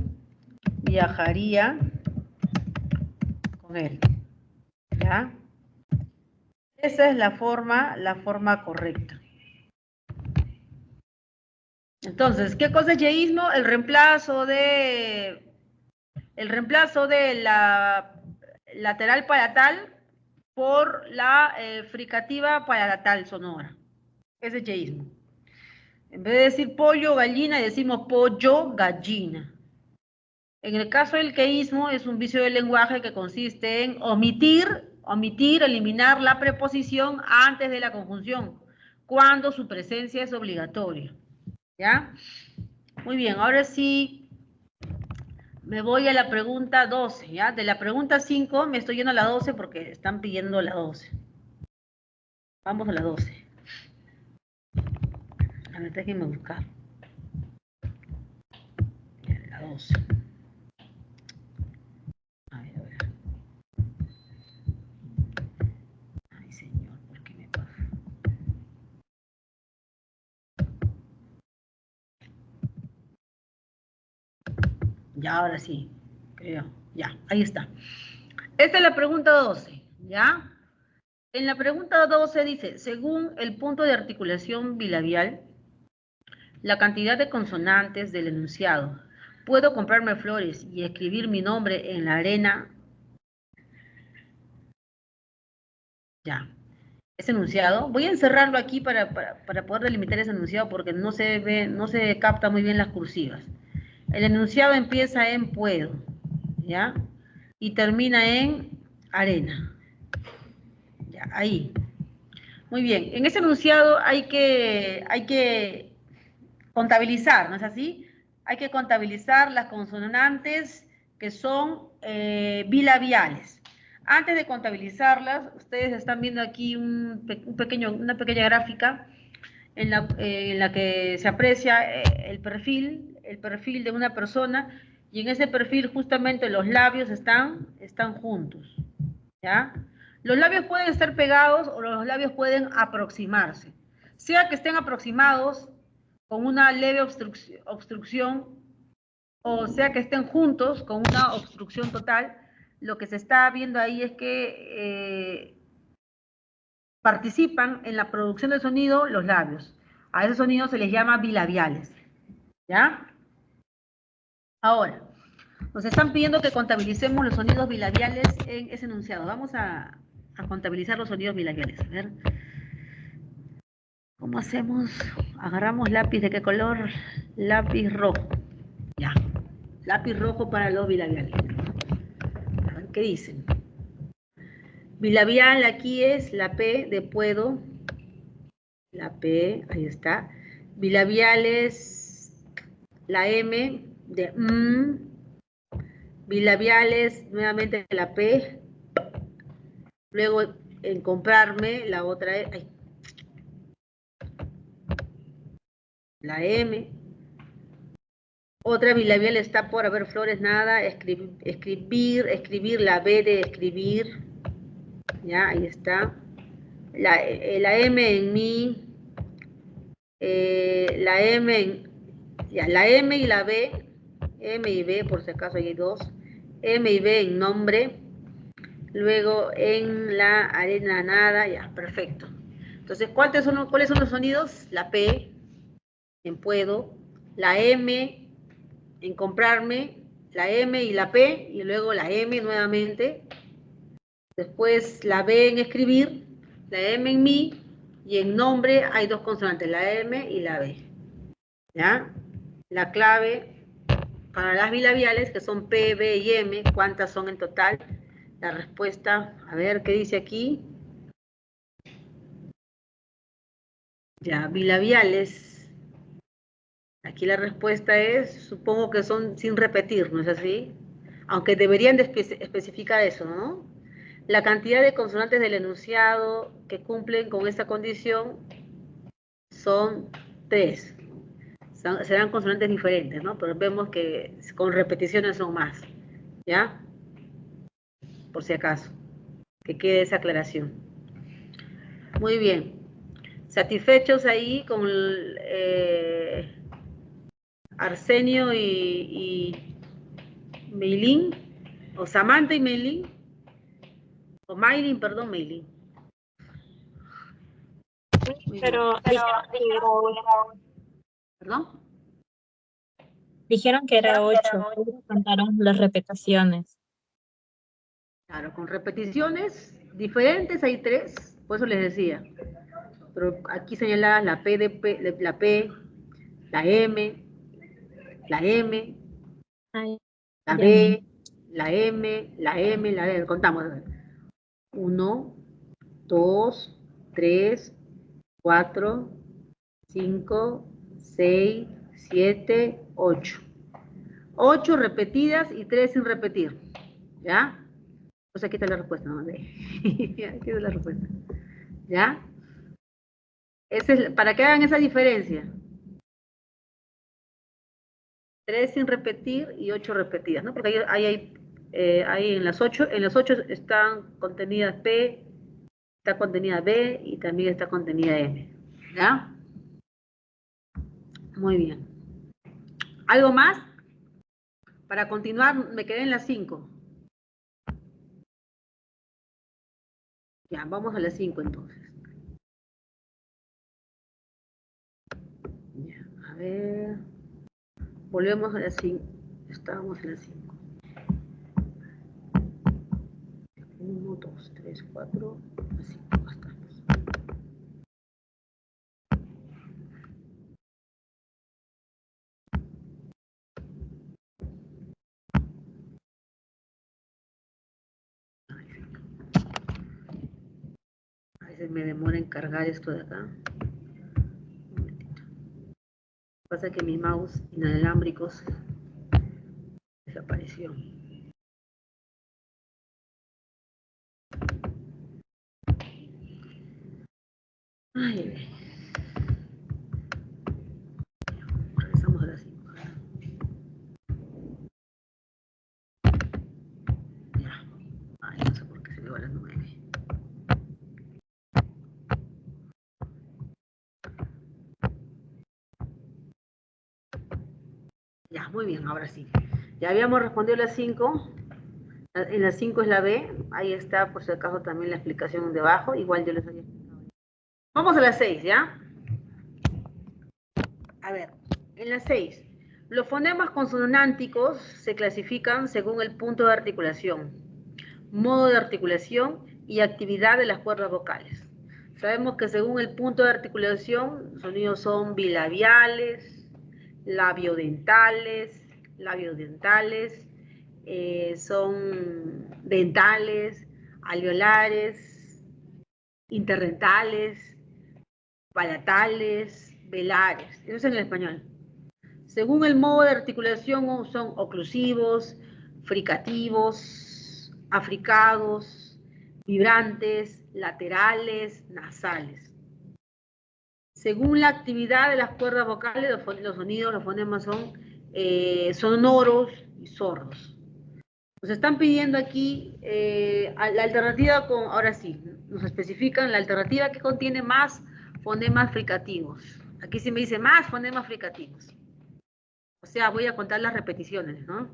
viajaría con él, ¿ya? Esa es la forma correcta. Entonces, ¿qué cosa es yeísmo? El reemplazo de la lateral palatal por la fricativa palatal sonora. Ese es yeísmo. En vez de decir pollo, gallina, decimos pollo, gallina. En el caso del queísmo, es un vicio del lenguaje que consiste en eliminar la preposición antes de la conjunción, cuando su presencia es obligatoria. ¿Ya? Muy bien, ahora sí me voy a la pregunta 12, ¿ya? De la pregunta 5 me estoy yendo a la 12 porque están pidiendo la 12. Vamos a la 12. A ver, déjenme buscar. La 12. A ver. Ay, señor, ¿por qué me pasa? Ya, ahora sí, creo. Ya, ahí está. Esta es la pregunta 12, ¿ya? En la pregunta 12 dice, según el punto de articulación bilabial, la cantidad de consonantes del enunciado. ¿Puedo comprarme flores y escribir mi nombre en la arena? Ya. Ese enunciado. Voy a encerrarlo aquí para poder delimitar ese enunciado porque no se ve, no se capta muy bien las cursivas. El enunciado empieza en puedo, ¿ya? Y termina en arena. Ya, ahí. Muy bien. En ese enunciado hay que contabilizar, ¿no es así? Hay que contabilizar las consonantes que son bilabiales. Antes de contabilizarlas, ustedes están viendo aquí una pequeña gráfica en la que se aprecia el perfil de una persona, y en ese perfil justamente los labios están juntos, ¿ya? Los labios pueden estar pegados o los labios pueden aproximarse. Sea que estén aproximados con una leve obstrucción, o sea que estén juntos con una obstrucción total, lo que se está viendo ahí es que participan en la producción del sonido los labios. A esos sonidos se les llama bilabiales, ¿ya? Ahora, nos están pidiendo que contabilicemos los sonidos bilabiales en ese enunciado. Vamos a contabilizar los sonidos bilabiales. A ver, ¿cómo hacemos? Agarramos lápiz, ¿de qué color? Lápiz rojo. Ya. Lápiz rojo para los bilabiales. A ver, ¿qué dicen? Bilabial aquí es la P de puedo. La P, ahí está. Bilabial es la M de bilabiales, nuevamente la P. Luego en comprarme, la otra es... la M. Otra bilabial está por haber flores, nada, escribir, la B de escribir, ya, ahí está. La M en mí, la M en, ya, la M y la B, M y B, por si acaso hay dos, M y B en nombre, luego en la arena nada, ya, perfecto. Entonces, ¿cuáles son los sonidos? La P en puedo, la M en comprarme, la M y la P, y luego la M nuevamente, después la B en escribir, la M en mí, y en nombre hay dos consonantes, la M y la B. ¿Ya? La clave para las bilabiales, que son P, B y M, ¿cuántas son en total? La respuesta, a ver, ¿qué dice aquí? Ya, bilabiales. Aquí la respuesta es, supongo que son sin repetir, ¿no es así? Aunque deberían de especificar eso, ¿no? La cantidad de consonantes del enunciado que cumplen con esta condición son 3. Serán consonantes diferentes, ¿no? Pero vemos que con repeticiones son más, ¿ya? Por si acaso, que quede esa aclaración. Muy bien. ¿Satisfechos ahí con Arsenio y Meilín? ¿O Samantha y Meilín? O Maylin, perdón, Meilín. Pero dijeron que era 8. ¿Perdón? Dijeron que era 8, pero contaron las repeticiones. Claro, con repeticiones diferentes hay 3, por eso les decía. Pero aquí señaladas la P, la P, la M, la M, Ay, la ya. B, la M, la M, la B. Contamos. 1, 2, 3, 4, 5, 6, 7, 8. 8 repetidas y 3 sin repetir. ¿Ya? Pues aquí está la respuesta, ¿no? Aquí está la respuesta. ¿Ya? Para que hagan esa diferencia. 3 sin repetir y 8 repetidas, ¿no? Porque ahí en las 8 están contenidas P, está contenida B y también está contenida M. ¿Ya? Muy bien. ¿Algo más? Para continuar, me quedé en las 5. Ya, vamos a las 5 entonces. Ya, a ver. Volvemos a las 5. Estábamos en las 5. 1, 2, 3, 4, 5. Estamos. A veces me demora en cargar esto de acá. Un momentito. Pasa que mi mouse inalámbricos desapareció. Ay, regresamos a las 5. Ya. Ay, no sé por qué se me va a las 9. Ya, muy bien, ahora sí. Ya habíamos respondido las 5. En las 5 es la B. Ahí está, por si acaso, también la explicación debajo. Igual yo les había explicado. Vamos a las 6, ¿ya? A ver, en las 6. Los fonemas consonánticos se clasifican según el punto de articulación, modo de articulación y actividad de las cuerdas vocales. Sabemos que según el punto de articulación, los sonidos son bilabiales, labiodentales, son dentales, alveolares, interdentales, palatales, velares. Eso es en el español. Según el modo de articulación son oclusivos, fricativos, africados, vibrantes, laterales, nasales. Según la actividad de las cuerdas vocales, los sonidos, los fonemas son sonoros y sordos. Nos están pidiendo aquí la alternativa con, ahora sí, nos especifican la alternativa que contiene más fonemas fricativos. Aquí sí me dice más fonemas fricativos. O sea, voy a contar las repeticiones, ¿no?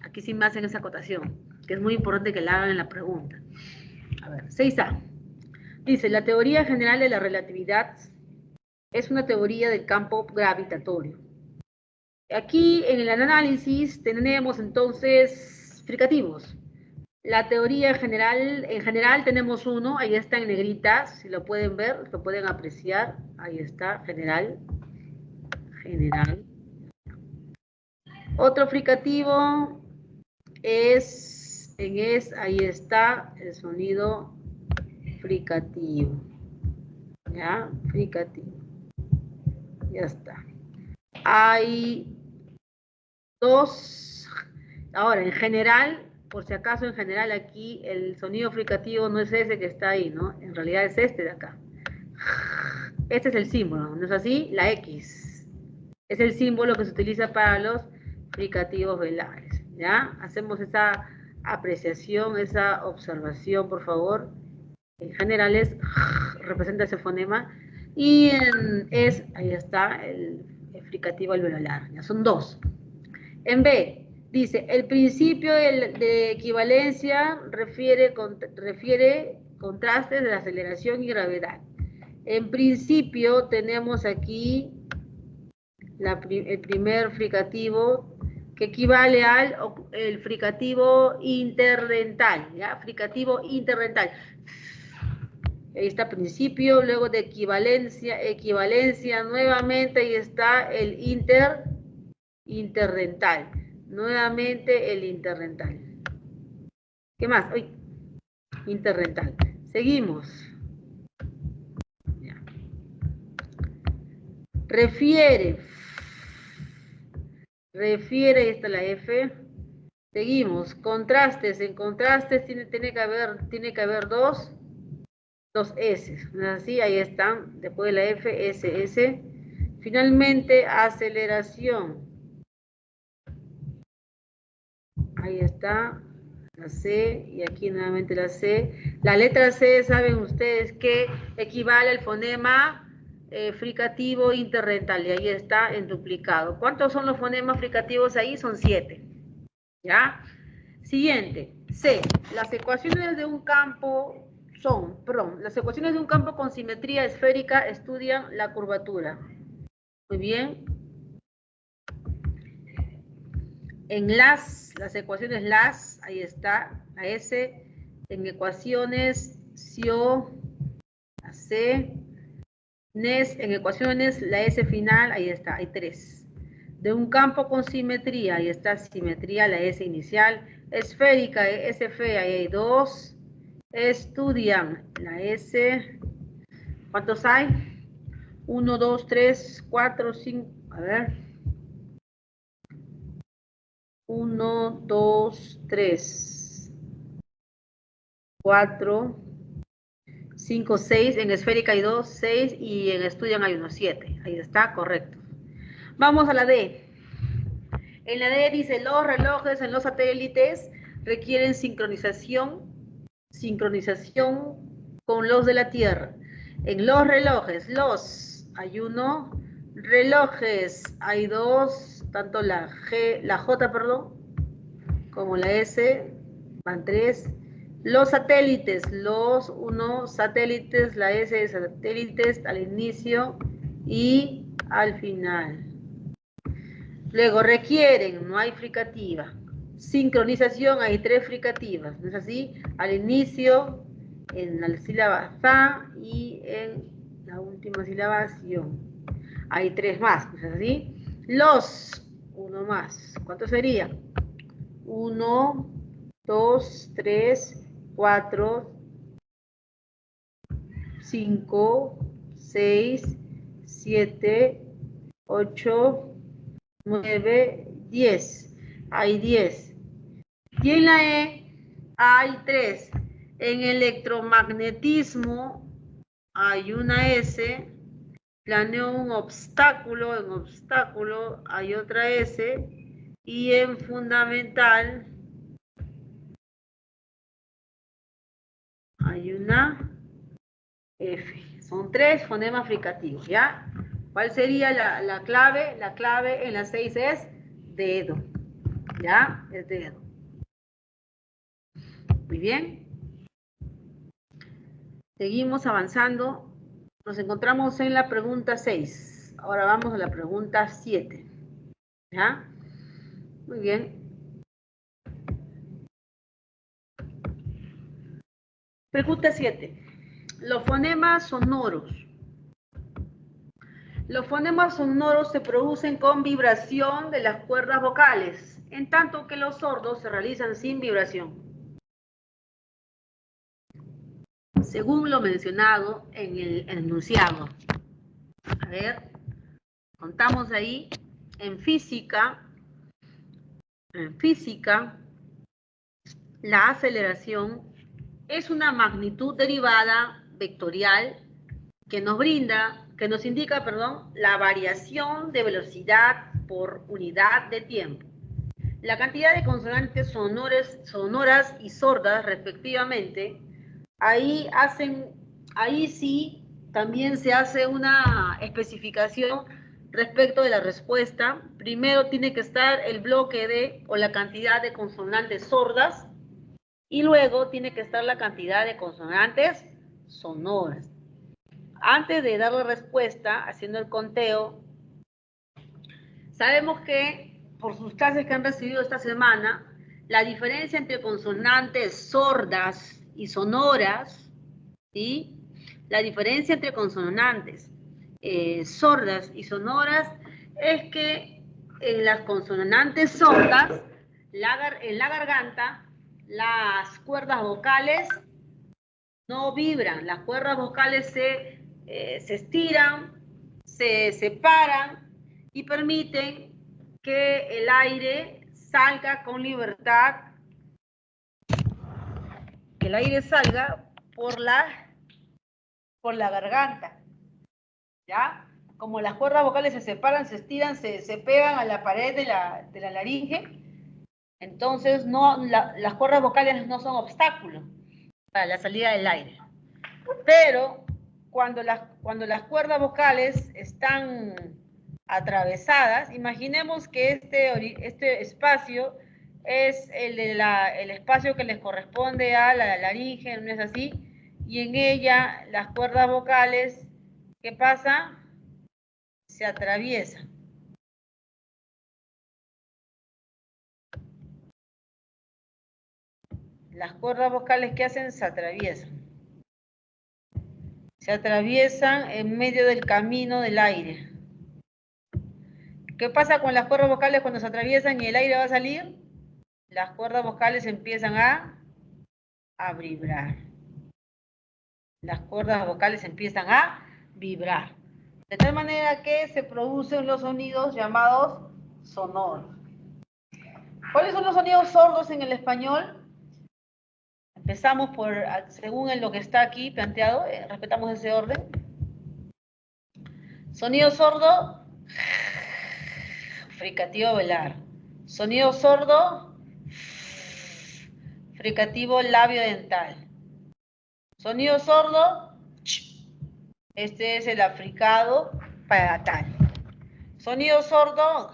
Aquí sí me hacen esa acotación, que es muy importante que la hagan en la pregunta. A ver, 6A. Dice, la teoría general de la relatividad es una teoría del campo gravitatorio. Aquí en el análisis tenemos entonces fricativos. La teoría general, en general tenemos uno, ahí está en negritas, si lo pueden ver, lo pueden apreciar, ahí está, general. Otro fricativo es, ahí está el sonido fricativo. ¿Ya? Fricativo. Ya está. Hay dos. Ahora, en general, por si acaso, en general aquí el sonido fricativo no es ese que está ahí, ¿no? En realidad es este de acá. Este es el símbolo, ¿no es así? La X. Es el símbolo que se utiliza para los fricativos velares, ¿ya? Hacemos esa apreciación, esa observación, por favor. En general es, representa ese fonema. Y ahí está, el fricativo alveolar. Ya son dos. En B, dice, el principio de equivalencia refiere contrastes de aceleración y gravedad. En principio tenemos aquí el primer fricativo que equivale al el fricativo interdental, ¿ya? Fricativo interdental. Ahí está principio, luego de equivalencia nuevamente, ahí está el interdental. Nuevamente el interdental. ¿Qué más? Uy, interdental. Seguimos. Ya. Refiere, ahí está la F. Seguimos. Contrastes. En contrastes tiene que haber dos S. ¿No es así? Ahí están. Después de la F, S. Finalmente, aceleración. Ahí está. La C, y aquí nuevamente la C. La letra C, saben ustedes que equivale al fonema fricativo interdental, y ahí está en duplicado. ¿Cuántos son los fonemas fricativos ahí? Son 7. ¿Ya? Siguiente, C. Las ecuaciones de un campo las ecuaciones de un campo con simetría esférica estudian la curvatura. Muy bien. En las ecuaciones ahí está, la S, en ecuaciones, SIO, la C, NES, en ecuaciones, la S final, ahí está, hay 3. De un campo con simetría, ahí está simetría, la S inicial, esférica, SF, ahí hay 2. Estudian, la S, ¿cuántos hay? 1, 2, 3, 4, 5, a ver. 1, 2, 3, 4, 5, 6. En esférica hay 2, 6. Y en estudian hay 1, 7. Ahí está, correcto. Vamos a la D. En la D dice, los relojes en los satélites requieren sincronización con los de la Tierra. En los relojes, hay 1, relojes hay 2, tanto la J, como la S, van 3. Los satélites, satélites, la S de satélites al inicio y al final. Luego requieren, no hay fricativa. Sincronización, hay 3 fricativas, ¿no es así? Al inicio, en la sílaba za y en la última sílaba sion. Hay 3 más, ¿no es así? Uno más. ¿Cuánto sería? 1, 2, 3, 4, 5, 6, 7, 8, 9, 10. Hay 10. Y en la E hay 3. En electromagnetismo hay una S Planeo un obstáculo, en obstáculo hay otra S, y en fundamental hay una F. Son 3 fonemas fricativos, ¿ya? ¿Cuál sería la clave? La clave en la 6 es dedo, ¿ya? Es dedo. Muy bien. Seguimos avanzando. Nos encontramos en la pregunta 6. Ahora vamos a la pregunta 7. ¿Ya? Muy bien. Pregunta 7. Los fonemas sonoros. Los fonemas sonoros se producen con vibración de las cuerdas vocales, en tanto que los sordos se realizan sin vibración. Según lo mencionado en el enunciado. A ver, contamos ahí. En física, la aceleración es una magnitud derivada vectorial que nos indica, la variación de velocidad por unidad de tiempo. La cantidad de consonantes sonoras y sordas, respectivamente, ahí sí también se hace una especificación respecto de la respuesta. Primero tiene que estar el bloque o la cantidad de consonantes sordas, y luego tiene que estar la cantidad de consonantes sonoras. Antes de dar la respuesta, haciendo el conteo, sabemos que por sus clases que han recibido esta semana, la diferencia entre consonantes sordas y sonoras, ¿sí? La diferencia entre consonantes sordas y sonoras es que en las consonantes sordas, en la garganta, las cuerdas vocales no vibran, las cuerdas vocales se estiran, se separan y permiten que el aire salga con libertad, que el aire salga por la garganta, ¿ya? Como las cuerdas vocales se separan, se estiran, se pegan a la pared de la laringe, entonces las cuerdas vocales no son obstáculos para la salida del aire. Pero cuando las cuerdas vocales están atravesadas, imaginemos que este espacio es el espacio que les corresponde a la laringe, ¿no es así? Y en ella las cuerdas vocales, ¿qué pasa? Se atraviesan. Las cuerdas vocales, ¿qué hacen? Se atraviesan. Se atraviesan en medio del camino del aire. ¿Qué pasa con las cuerdas vocales cuando se atraviesan y el aire va a salir? Las cuerdas vocales empiezan a vibrar. Las cuerdas vocales empiezan a vibrar. De tal manera que se producen los sonidos llamados sonoros. ¿Cuáles son los sonidos sordos en el español? Empezamos según lo que está aquí planteado, respetamos ese orden. Sonido sordo, fricativo velar. Sonido sordo, fricativo labio dental. Sonido sordo, este es el africado palatal. Sonido sordo,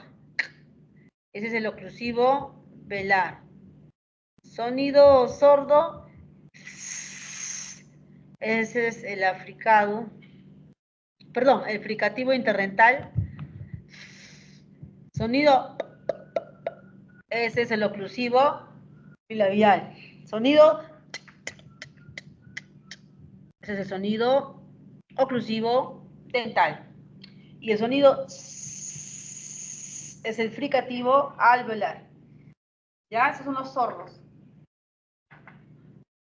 ese es el oclusivo velar. Sonido sordo, ese es el el fricativo interdental. Sonido, ese es el oclusivo bilabial. Sonido, ese es el sonido oclusivo dental. Y el sonido es el fricativo alveolar. ¿Ya? Esos son los sordos.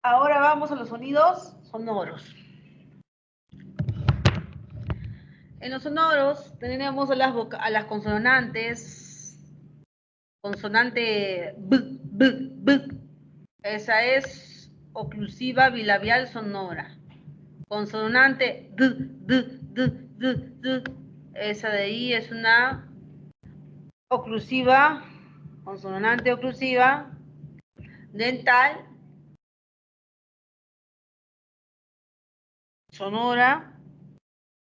Ahora vamos a los sonidos sonoros. En los sonoros tenemos a las consonantes. Consonante b, b, b. Esa es oclusiva bilabial sonora. Consonante d, d, d. Esa de ahí es una oclusiva, consonante oclusiva, dental, sonora,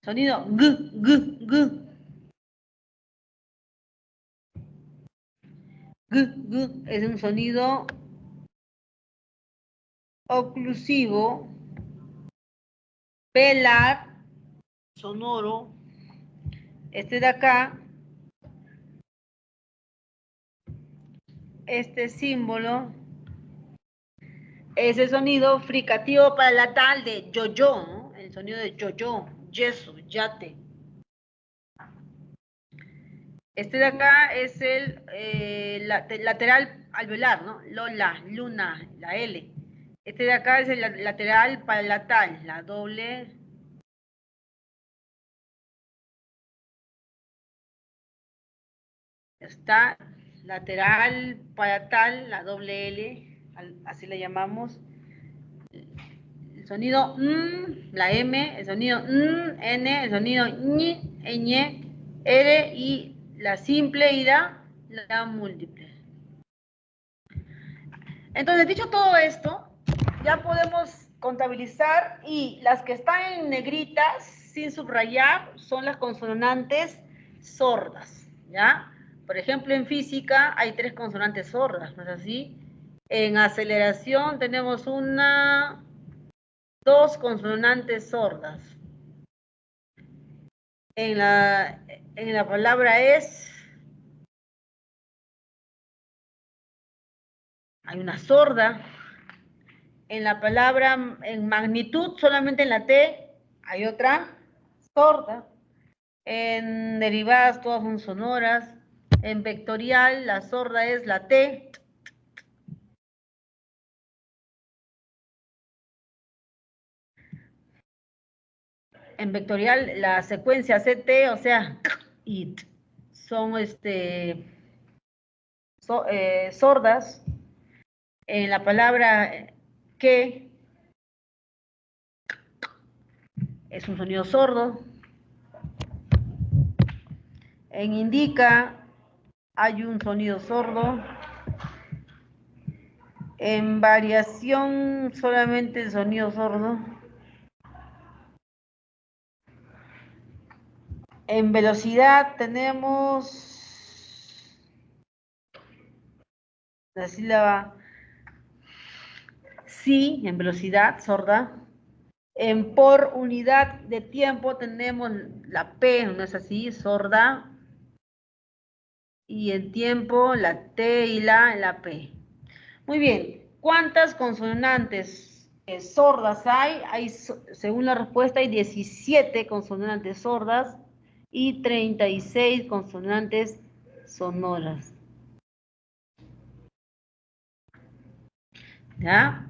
sonido g. Es un sonido oclusivo, velar, sonoro. Este de acá, este símbolo, es el sonido fricativo palatal de yo-yo, ¿no? El sonido de yo-yo, yeso, yate. Este de acá es el lateral alveolar, ¿no? Lola, luna, la L. Este de acá es el lateral palatal, la doble. Está lateral palatal, la doble L, así le llamamos. El sonido la M, el sonido N, el sonido ñ, ñ, R y la simple y la múltiple. Entonces, dicho todo esto, ya podemos contabilizar y las que están en negritas, sin subrayar, son las consonantes sordas, ¿ya? Por ejemplo, en física hay 3 consonantes sordas, ¿no es así? En aceleración tenemos 2 consonantes sordas. En la palabra es, hay una sorda. En la palabra, en magnitud, solamente en la T, hay otra sorda. En derivadas todas son sonoras. En vectorial, la sorda es la T. En vectorial, la secuencia CT, o sea, y son sordas. En la palabra que es un sonido sordo. En indica hay un sonido sordo. En variación solamente el sonido sordo. En velocidad tenemos la sílaba sí, en velocidad, sorda. En por unidad de tiempo tenemos la P, no es así, sorda. Y en tiempo la T y la P. Muy bien, ¿cuántas consonantes sordas hay? Según la respuesta, hay 17 consonantes sordas y 36 consonantes sonoras. ¿Ya?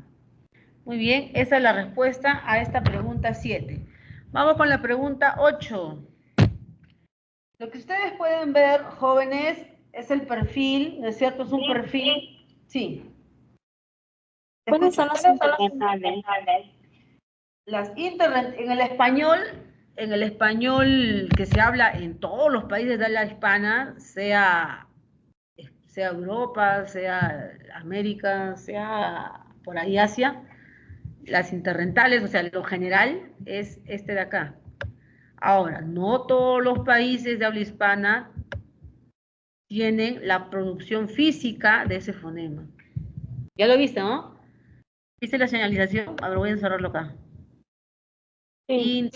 Muy bien, esa es la respuesta a esta pregunta 7. Vamos con la pregunta 8. Lo que ustedes pueden ver, jóvenes, es el perfil, ¿no es cierto? Es un perfil. Sí. ¿Cuáles son las interventales? En el español que se habla en todos los países de habla hispana, sea Europa, sea América, sea por ahí Asia, las interrentales, o sea, lo general es este de acá. Ahora, no todos los países de habla hispana tienen la producción física de ese fonema. Ya lo viste, ¿no? ¿Viste la señalización? A ver, voy a encerrarlo acá. Sí.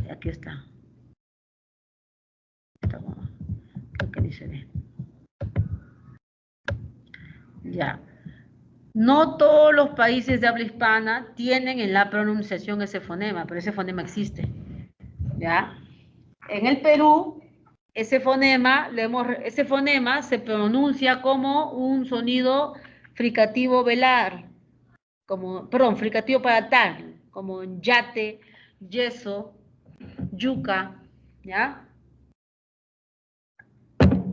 Aquí está. Creo que dice bien. Ya. No todos los países de habla hispana tienen en la pronunciación ese fonema, pero ese fonema existe. ¿Ya? En el Perú, ese fonema se pronuncia como un sonido fricativo velar, fricativo palatal, como yate, yeso, yuca, ¿ya?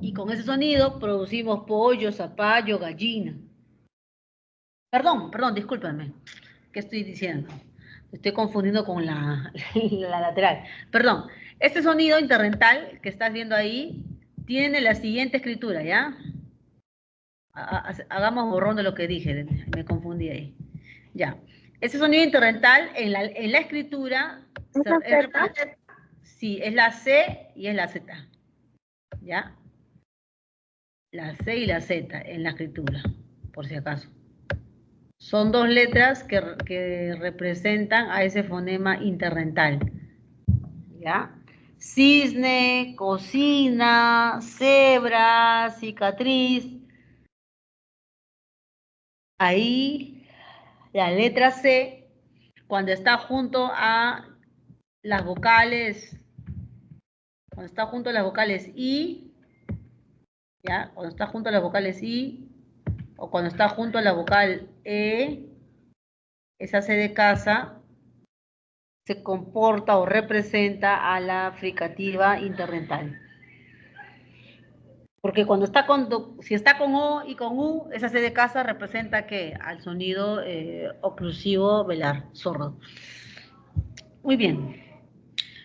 Y con ese sonido producimos pollo, zapallo, gallina. Perdón, discúlpenme. ¿Qué estoy diciendo? Estoy confundiendo con la lateral. Perdón. Este sonido interdental que estás viendo ahí tiene la siguiente escritura, ¿ya? Hagamos borrón de lo que dije, me confundí ahí. Ya. Ese sonido interdental en la escritura sí, es la C y es la Z. ¿Ya? La C y la Z en la escritura, por si acaso. Son dos letras que representan a ese fonema interdental. ¿Ya? Cisne, cocina, cebra, cicatriz. Ahí la letra C, cuando está junto a las vocales, I, ¿ya? Cuando está junto a las vocales I, o cuando está junto a la vocal E, esa C de casa se comporta o representa a la fricativa interdental. Porque si está con O y con U, esa C de casa representa ¿qué? Al sonido oclusivo velar, sordo. Muy bien.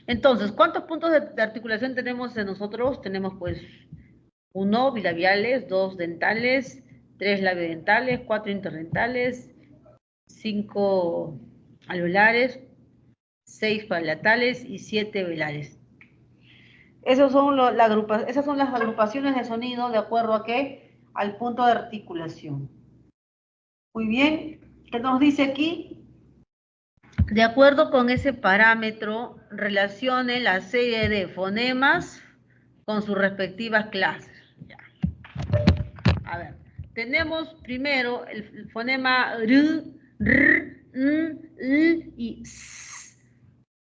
Entonces, ¿cuántos puntos de articulación tenemos en nosotros? Tenemos pues 1 bilabiales, 2 dentales, 3 labiodentales, 4 interdentales, 5 alveolares, 6 palatales y 7 velales. Esas son las agrupaciones de sonido de acuerdo a qué? Al punto de articulación. Muy bien, ¿qué nos dice aquí? De acuerdo con ese parámetro, relacione la serie de fonemas con sus respectivas clases. Ya. A ver, tenemos primero el fonema R, R, L y S,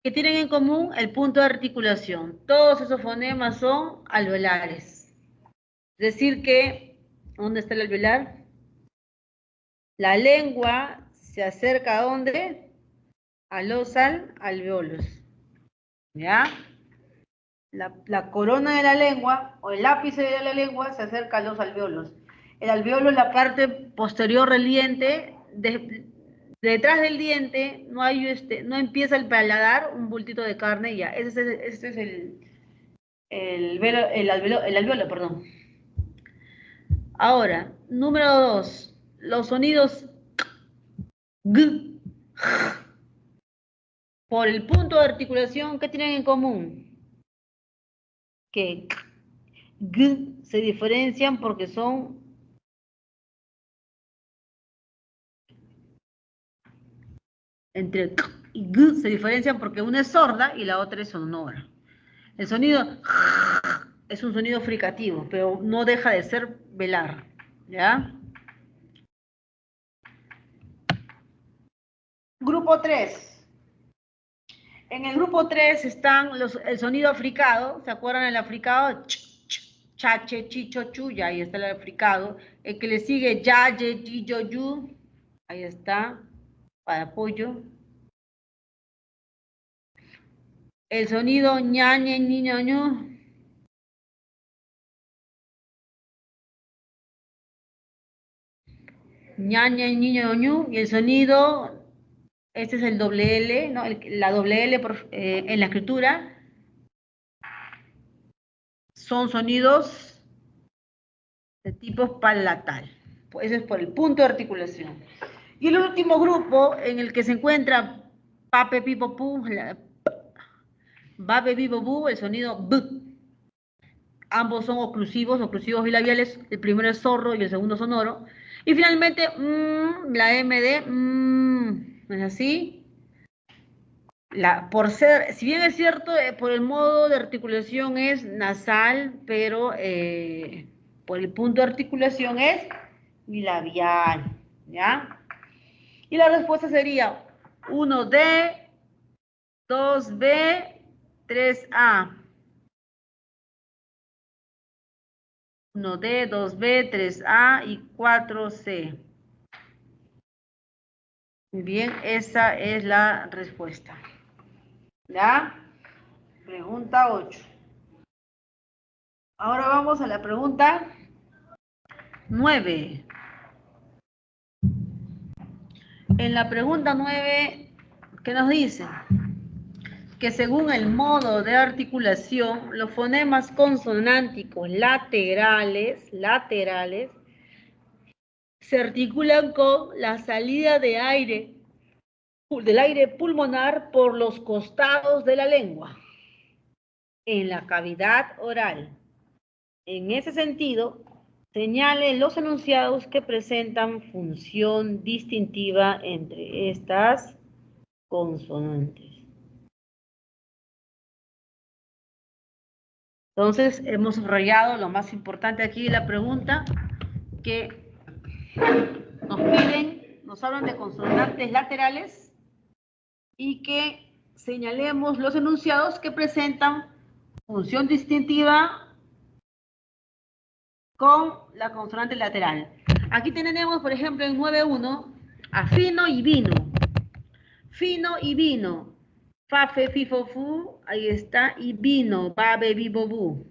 que tienen en común el punto de articulación. Todos esos fonemas son alveolares. Es decir que, ¿dónde está el alveolar? La lengua se acerca ¿a dónde? A los alveolos. ¿Ya? La corona de la lengua, o el ápice de la lengua, se acerca a los alveolos. El alveolo es la parte posterior del diente. Detrás del diente no empieza el paladar, un bultito de carne, y ya. Ese es el alveolo, perdón. Ahora, número 2, los sonidos G, por el punto de articulación, ¿qué tienen en común? Que G se diferencian porque son entre K y G se diferencian porque una es sorda y la otra es sonora. El sonido es un sonido fricativo, pero no deja de ser velar, ¿ya? Grupo 3. En el grupo 3 están el sonido africado, ¿se acuerdan del africado? Chache, chicho, chuya, ahí está el africado. El que le sigue, yaye, yiyo, yu, ahí está, para apoyo. El sonido ñañe, niño, ñu. Ñañe, niño, ñu. Y el sonido, este es el doble L, ¿no? La doble L en la escritura. Son sonidos de tipo palatal. Eso es por el punto de articulación. Y el último grupo en el que se encuentra pape, pipo, pu, babe, bibo, bu, el sonido b. Ambos son oclusivos bilabiales. El primero es sordo y el segundo sonoro. Y finalmente, la M de ¿no es así? Si bien es cierto, por el modo de articulación es nasal, pero por el punto de articulación es bilabial, ¿ya? Y la respuesta sería 1D, 2B, 3A. 1D, 2B, 3A y 4C. Muy bien, esa es la respuesta. ¿Ya? Pregunta 8. Ahora vamos a la pregunta 9. En la pregunta 9, ¿qué nos dice? que según el modo de articulación, los fonemas consonánticos laterales se articulan con la salida de aire, del aire pulmonar por los costados de la lengua, en la cavidad oral. En ese sentido, señale los enunciados que presentan función distintiva entre estas consonantes. Entonces, hemos subrayado lo más importante aquí de la pregunta, que nos piden, nos hablan de consonantes laterales y que señalemos los enunciados que presentan función distintiva con la consonante lateral. Aquí tenemos, por ejemplo, en 9.1, afino y vino. Fino y vino. Fa, fe, fi, fo, fu, ahí está, y vino, ba, be, bi, bo, bu.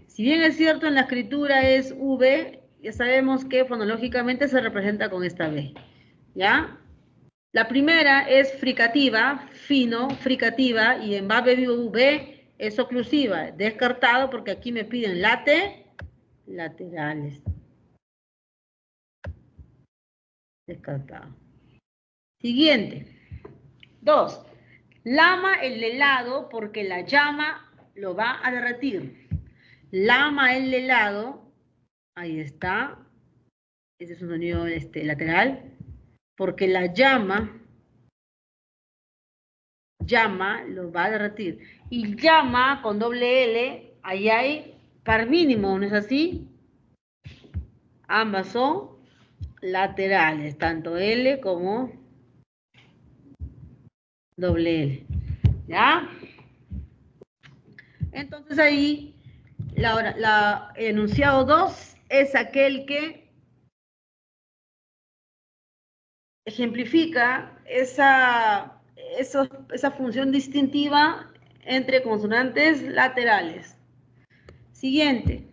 Si bien es cierto en la escritura es V, ya sabemos que fonológicamente se representa con esta B. ¿Ya? La primera es fricativa, fino, fricativa, y en ba, be, bi, bo, bu, B es oclusiva. Descartado porque aquí me piden laterales. Descartado. Siguiente. 2. Lama el helado porque la llama lo va a derretir. Lama el helado, ahí está, ese es un sonido lateral, porque la llama lo va a derretir. Y llama con doble L, ahí hay par mínimo, ¿no es así? Ambas son laterales, tanto L como doble L. ¿Ya? Entonces ahí el enunciado 2 es aquel que ejemplifica esa función distintiva entre consonantes laterales. Siguiente.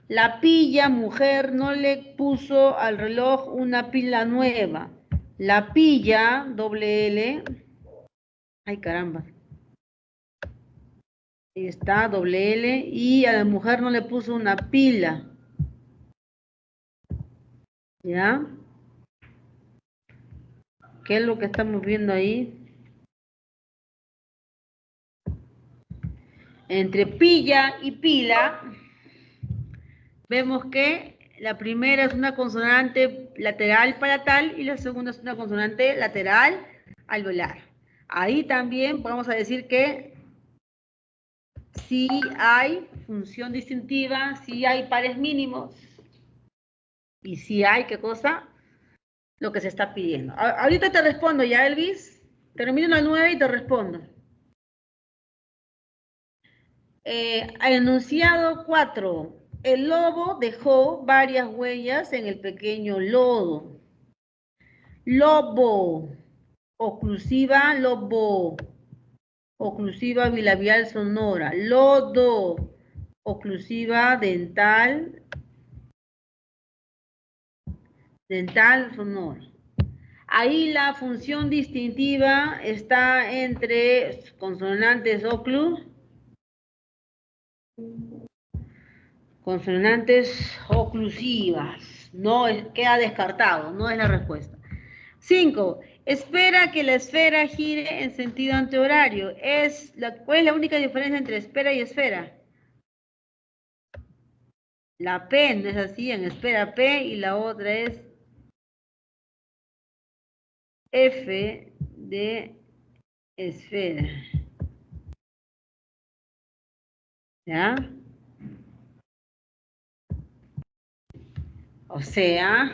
La pilla mujer no le puso al reloj una pila nueva. La pilla, doble L. Ay, caramba. Ahí está, doble L. Y a la mujer no le puso una pila. ¿Ya? ¿Qué es lo que estamos viendo ahí? Entre pilla y pila, vemos que la primera es una consonante lateral palatal y la segunda es una consonante lateral alveolar. Ahí también vamos a decir que sí hay función distintiva, sí hay pares mínimos y sí hay, ¿qué cosa? Lo que se está pidiendo. Ahorita te respondo ya, Elvis. Termino en la 9 y te respondo. Enunciado 4. El lobo dejó varias huellas en el pequeño lodo. Lobo. Oclusiva, lobo. Oclusiva bilabial sonora. Lodo. Oclusiva dental. Dental sonora. Ahí la función distintiva está entre consonantes oclusivas. No queda descartado, no es la respuesta. 5. Espera que la esfera gire en sentido antihorario. ¿Cuál es la única diferencia entre espera y esfera? La P, ¿no es así? En espera P y la otra es F de esfera. ¿Ya? O sea,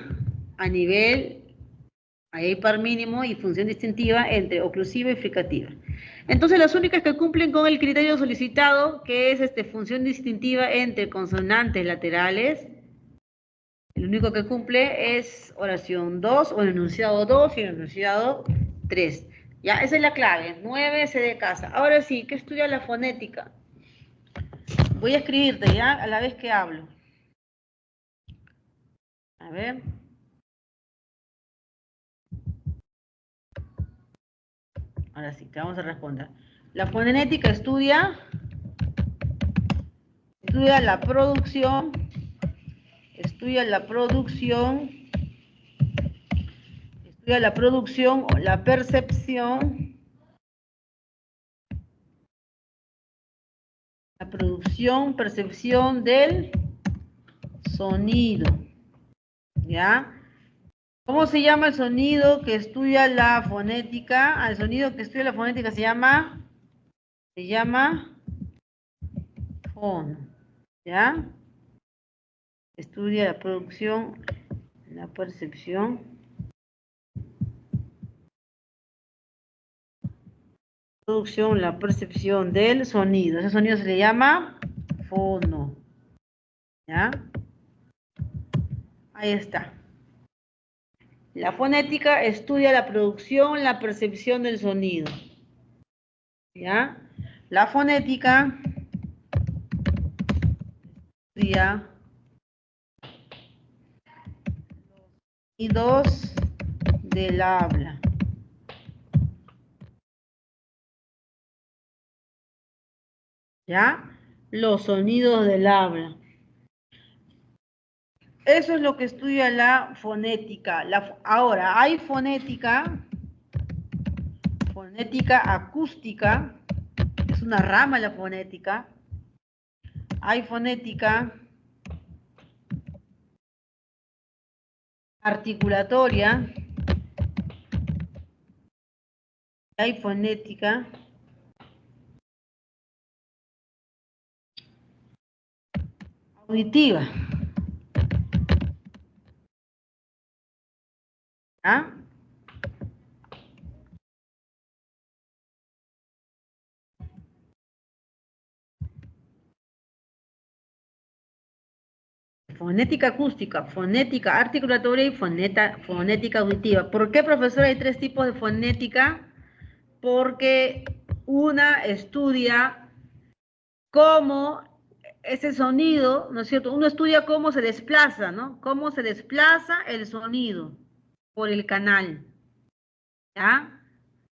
a nivel, ahí hay par mínimo y función distintiva entre oclusiva y fricativa. Entonces, las únicas que cumplen con el criterio solicitado, que es función distintiva entre consonantes laterales, el único que cumple es oración 2 o el enunciado 2 y el enunciado 3. Ya, esa es la clave. 9 C de casa. Ahora sí, ¿qué estudia la fonética? Voy a escribirte ya a la vez que hablo. A ver. Ahora sí, te vamos a responder. La fonética estudia la producción, la percepción, percepción del sonido, ¿ya? ¿Cómo se llama el sonido que estudia la fonética? Al sonido que estudia la fonética se llama fono, ¿ya? Estudia la producción, la percepción, la percepción del sonido. Ese sonido se le llama fono, ¿ya? Ahí está. La fonética estudia la producción, la percepción del sonido, ¿ya? La fonética estudia los sonidos del habla. ¿Ya? Los sonidos del habla. Eso es lo que estudia la fonética. Ahora, hay fonética acústica, es una rama de la fonética. Hay fonética articulatoria. Hay fonética auditiva. ¿Ah? Fonética acústica, fonética articulatoria y fonética auditiva. ¿Por qué, profesor, hay tres tipos de fonética? Porque una estudia cómo ese sonido, ¿no es cierto? Uno estudia cómo se desplaza, ¿no? Cómo se desplaza el sonido por el canal, ¿ya?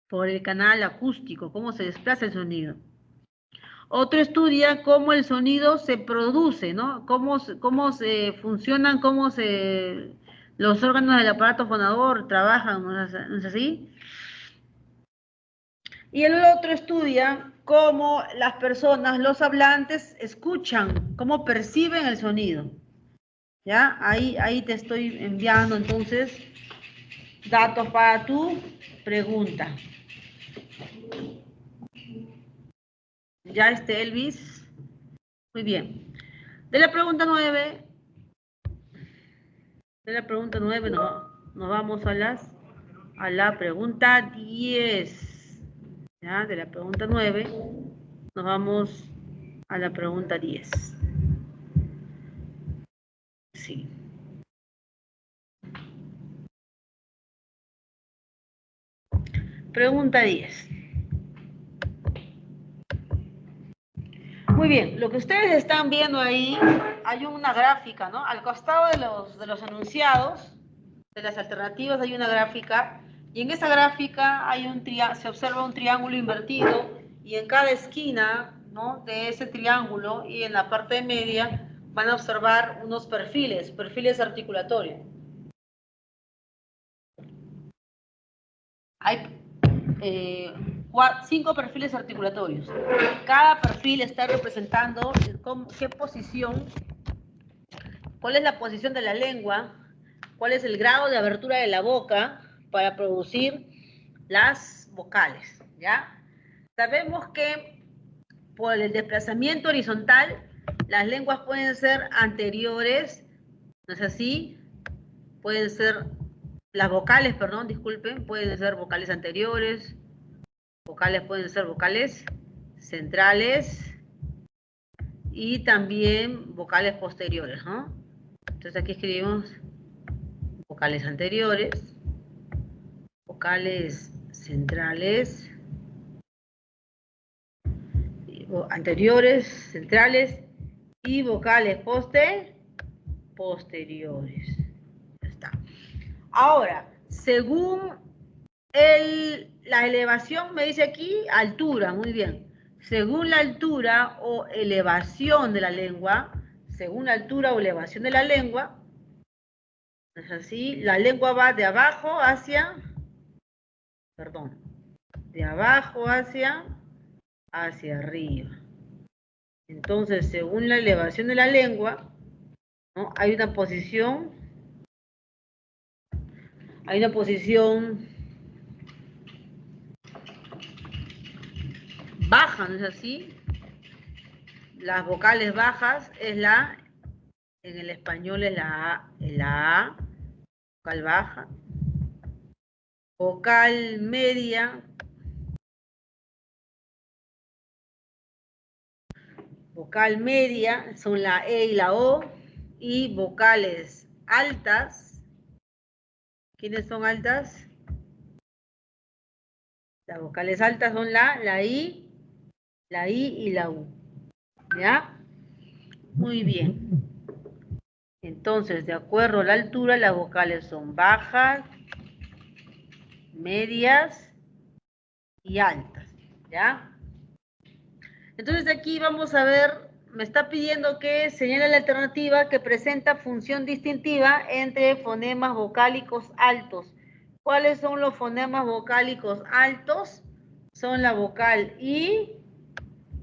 Por el canal acústico, cómo se desplaza el sonido. Otro estudia cómo el sonido se produce, ¿no? Cómo se funcionan, los órganos del aparato fonador trabajan, ¿no es así? Y el otro estudia cómo las personas, los hablantes, escuchan, cómo perciben el sonido. ¿Ya? Ahí te estoy enviando entonces datos para tu pregunta. ¿Ya Elvis? Muy bien. De la pregunta 9, nos vamos a la pregunta 10. ¿Ya? De la pregunta 9 nos vamos a la pregunta 10. Sí. Pregunta 10. Muy bien, lo que ustedes están viendo ahí, hay una gráfica, ¿no? Al costado de los enunciados, de las alternativas, hay una gráfica, y en esa gráfica se observa un triángulo invertido, y en cada esquina, ¿no?, de ese triángulo, y en la parte media, van a observar unos perfiles articulatorios. Hay 5 perfiles articulatorios. Cada perfil está representando qué posición, cuál es la posición de la lengua, cuál es el grado de abertura de la boca para producir las vocales, ¿ya? Sabemos que por el desplazamiento horizontal, las lenguas pueden ser anteriores, ¿no es así? Pueden ser, las vocales, perdón, disculpen, pueden ser vocales anteriores, pueden ser vocales centrales y también vocales posteriores, ¿no? Entonces aquí escribimos vocales anteriores, vocales centrales, anteriores, centrales y vocales posteriores. Ya está. Ahora, según La elevación me dice aquí altura, muy bien. Según la altura o elevación de la lengua, según la altura o elevación de la lengua, es así, la lengua va de abajo hacia, perdón, de abajo hacia arriba. Entonces, según la elevación de la lengua, ¿no? Hay una posición baja, ¿no es así? Las vocales bajas es en el español es la A, vocal baja. Vocal media, son la E y la O, y vocales altas, ¿quiénes son altas? Las vocales altas son la I y la U, ¿ya? Muy bien. Entonces, de acuerdo a la altura, las vocales son bajas, medias y altas, ¿ya? Entonces aquí vamos a ver, me está pidiendo que señale la alternativa que presenta función distintiva entre fonemas vocálicos altos. ¿Cuáles son los fonemas vocálicos altos? Son la vocal I,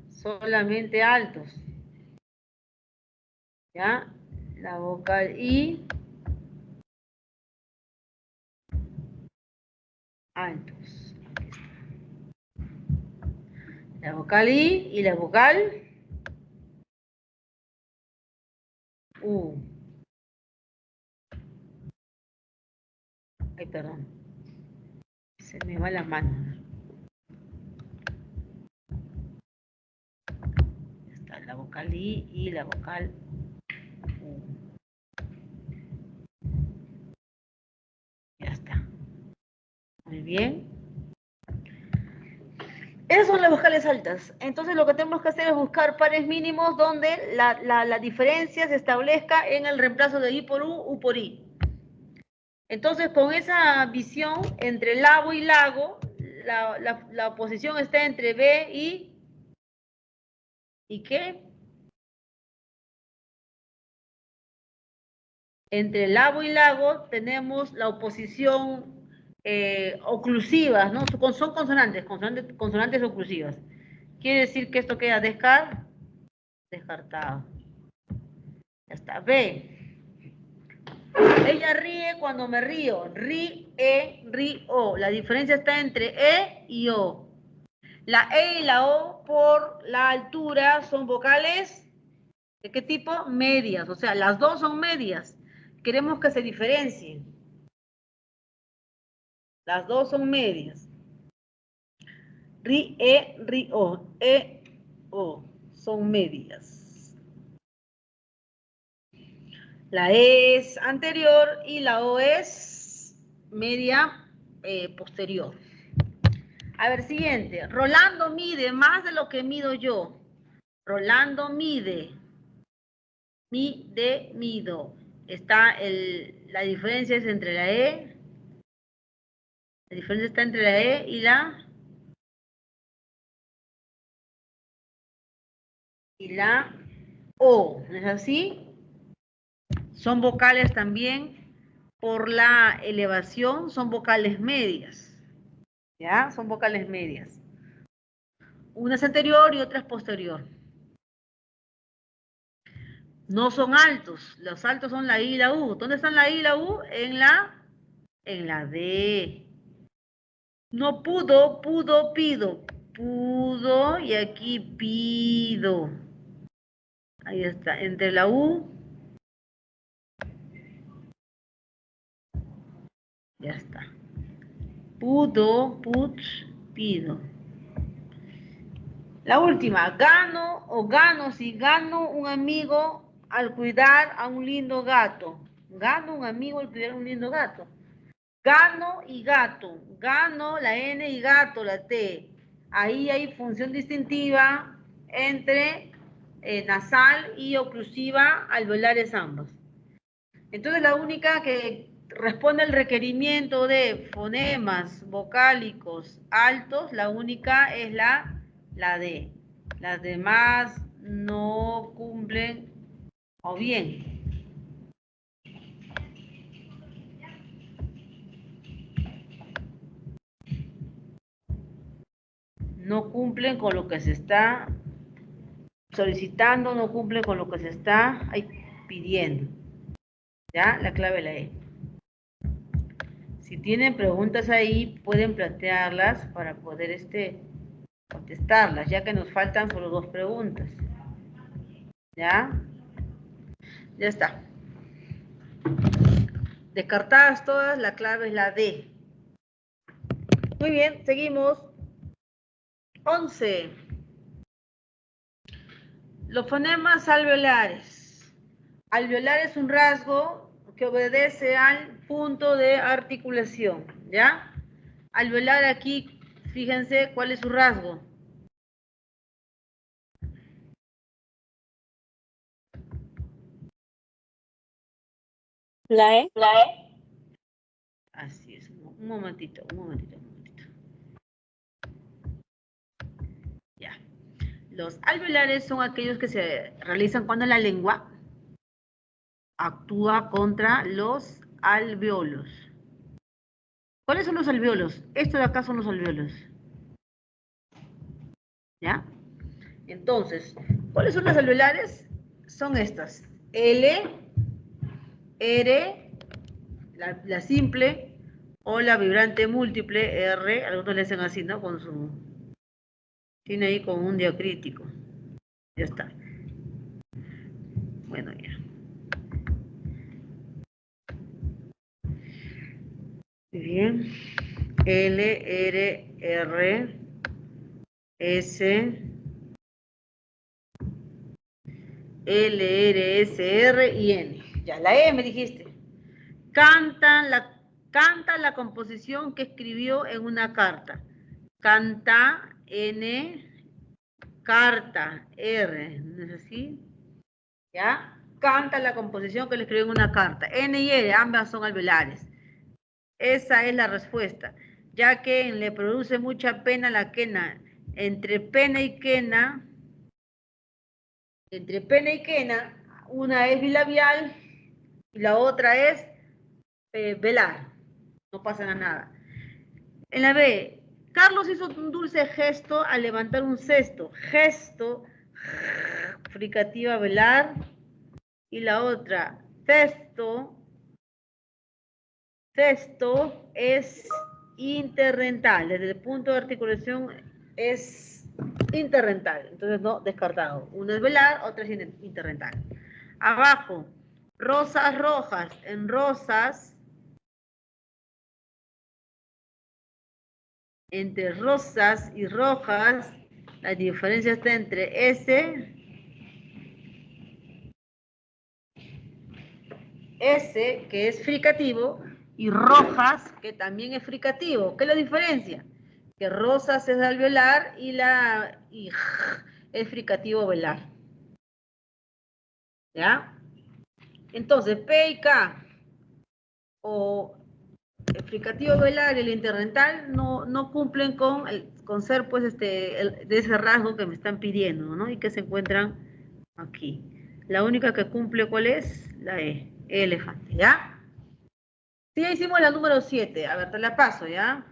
solamente altos. ¿Ya? La vocal I, altos. La vocal I y la vocal U. Ay, perdón. Se me va la mano. Está la vocal I y la vocal U. Ya está. Muy bien. Esas son las vocales altas. Entonces lo que tenemos que hacer es buscar pares mínimos donde la diferencia se establezca en el reemplazo de I por U por I. Entonces con esa visión entre lago y lago, la oposición está entre B ¿y qué? Entre lago y lago tenemos la oposición oclusivas, ¿no? Son consonantes oclusivas. Quiere decir que esto queda descartado. Ya está. B. Ella ríe cuando me río. Río. La diferencia está entre E y O. La E y la O por la altura son vocales ¿de qué tipo? Medias. O sea, las dos son medias. Queremos que se diferencien. Las dos son medias. Río. O. Son medias. La E es anterior y la O es media posterior. A ver, siguiente. Rolando mide más de lo que mido yo. Rolando mido. Está la diferencia es entre la E. La diferencia está entre la E y la O. ¿No es así? Son vocales también por la elevación, son vocales medias. ¿Ya? Son vocales medias. Una es anterior y otra es posterior. No son altos. Los altos son la I y la U. ¿Dónde están la I y la U? En la D. No pudo, pido. Pudo y aquí pido. Ahí está. Entre la U. Ya está. Pudo, pido. La última. Gano un amigo al cuidar a un lindo gato. Gano un amigo al cuidar a un lindo gato. Gano y gato. Gano la N y gato, la T. Ahí hay función distintiva entre nasal y oclusiva alveolares ambas. Entonces la única que responde el requerimiento de fonemas vocálicos altos, la única es la D. Las demás no cumplen, o bien, no cumplen con lo que se está solicitando, no cumplen con lo que se está pidiendo. ¿Ya? La clave la E. Si tienen preguntas ahí, pueden plantearlas para poder contestarlas, ya que nos faltan solo 2 preguntas. ¿Ya? Ya está. Descartadas todas, la clave es la D. Muy bien, seguimos. 11. Los fonemas alveolares. Alveolar es un rasgo que obedece al punto de articulación, ¿ya? Alveolar aquí, fíjense cuál es su rasgo. La E. La E. Así es, un momentito. Ya. Los alveolares son aquellos que se realizan cuando la lengua actúa contra los alveolos. ¿Cuáles son los alveolos? Estos de acá son los alveolos. ¿Ya? Entonces, ¿cuáles son las alveolares? Son estas. L, R, la simple, o la vibrante múltiple, R, algunos le hacen así, ¿no? Tiene ahí con un diacrítico. Ya está. Bueno, ya. Muy bien. L, R, R, S, L, R, S, R y N. Ya, la E me dijiste. Canta la composición que escribió en una carta. Canta, N, carta, R. ¿No es así? ¿Ya? Canta la composición que le escribió en una carta. N y R, ambas son alveolares. Esa es la respuesta, ya que le produce mucha pena la quena. Entre pena y quena, una es bilabial y la otra es velar. No pasa nada. En la B, Carlos hizo un dulce gesto al levantar un cesto. Gesto, fricativa velar. Y la otra, cesto es interdental. Desde el punto de articulación es interdental. Entonces, no, descartado. Uno es velar, otra es interdental. Abajo, rosas rojas. En rosas, entre rosas y rojas, la diferencia está entre S, que es fricativo, y rojas, que también es fricativo. ¿Qué es la diferencia? Que rosas es alveolar y es fricativo velar. ¿Ya? Entonces, P y K, o el fricativo velar y el interdental, no cumplen con ser, pues, de ese rasgo que me están pidiendo, ¿no? Y que se encuentran aquí. La única que cumple, ¿cuál es? La E, elefante, ¿ya? Sí, ya hicimos la número 7. A ver, te la paso, ¿ya?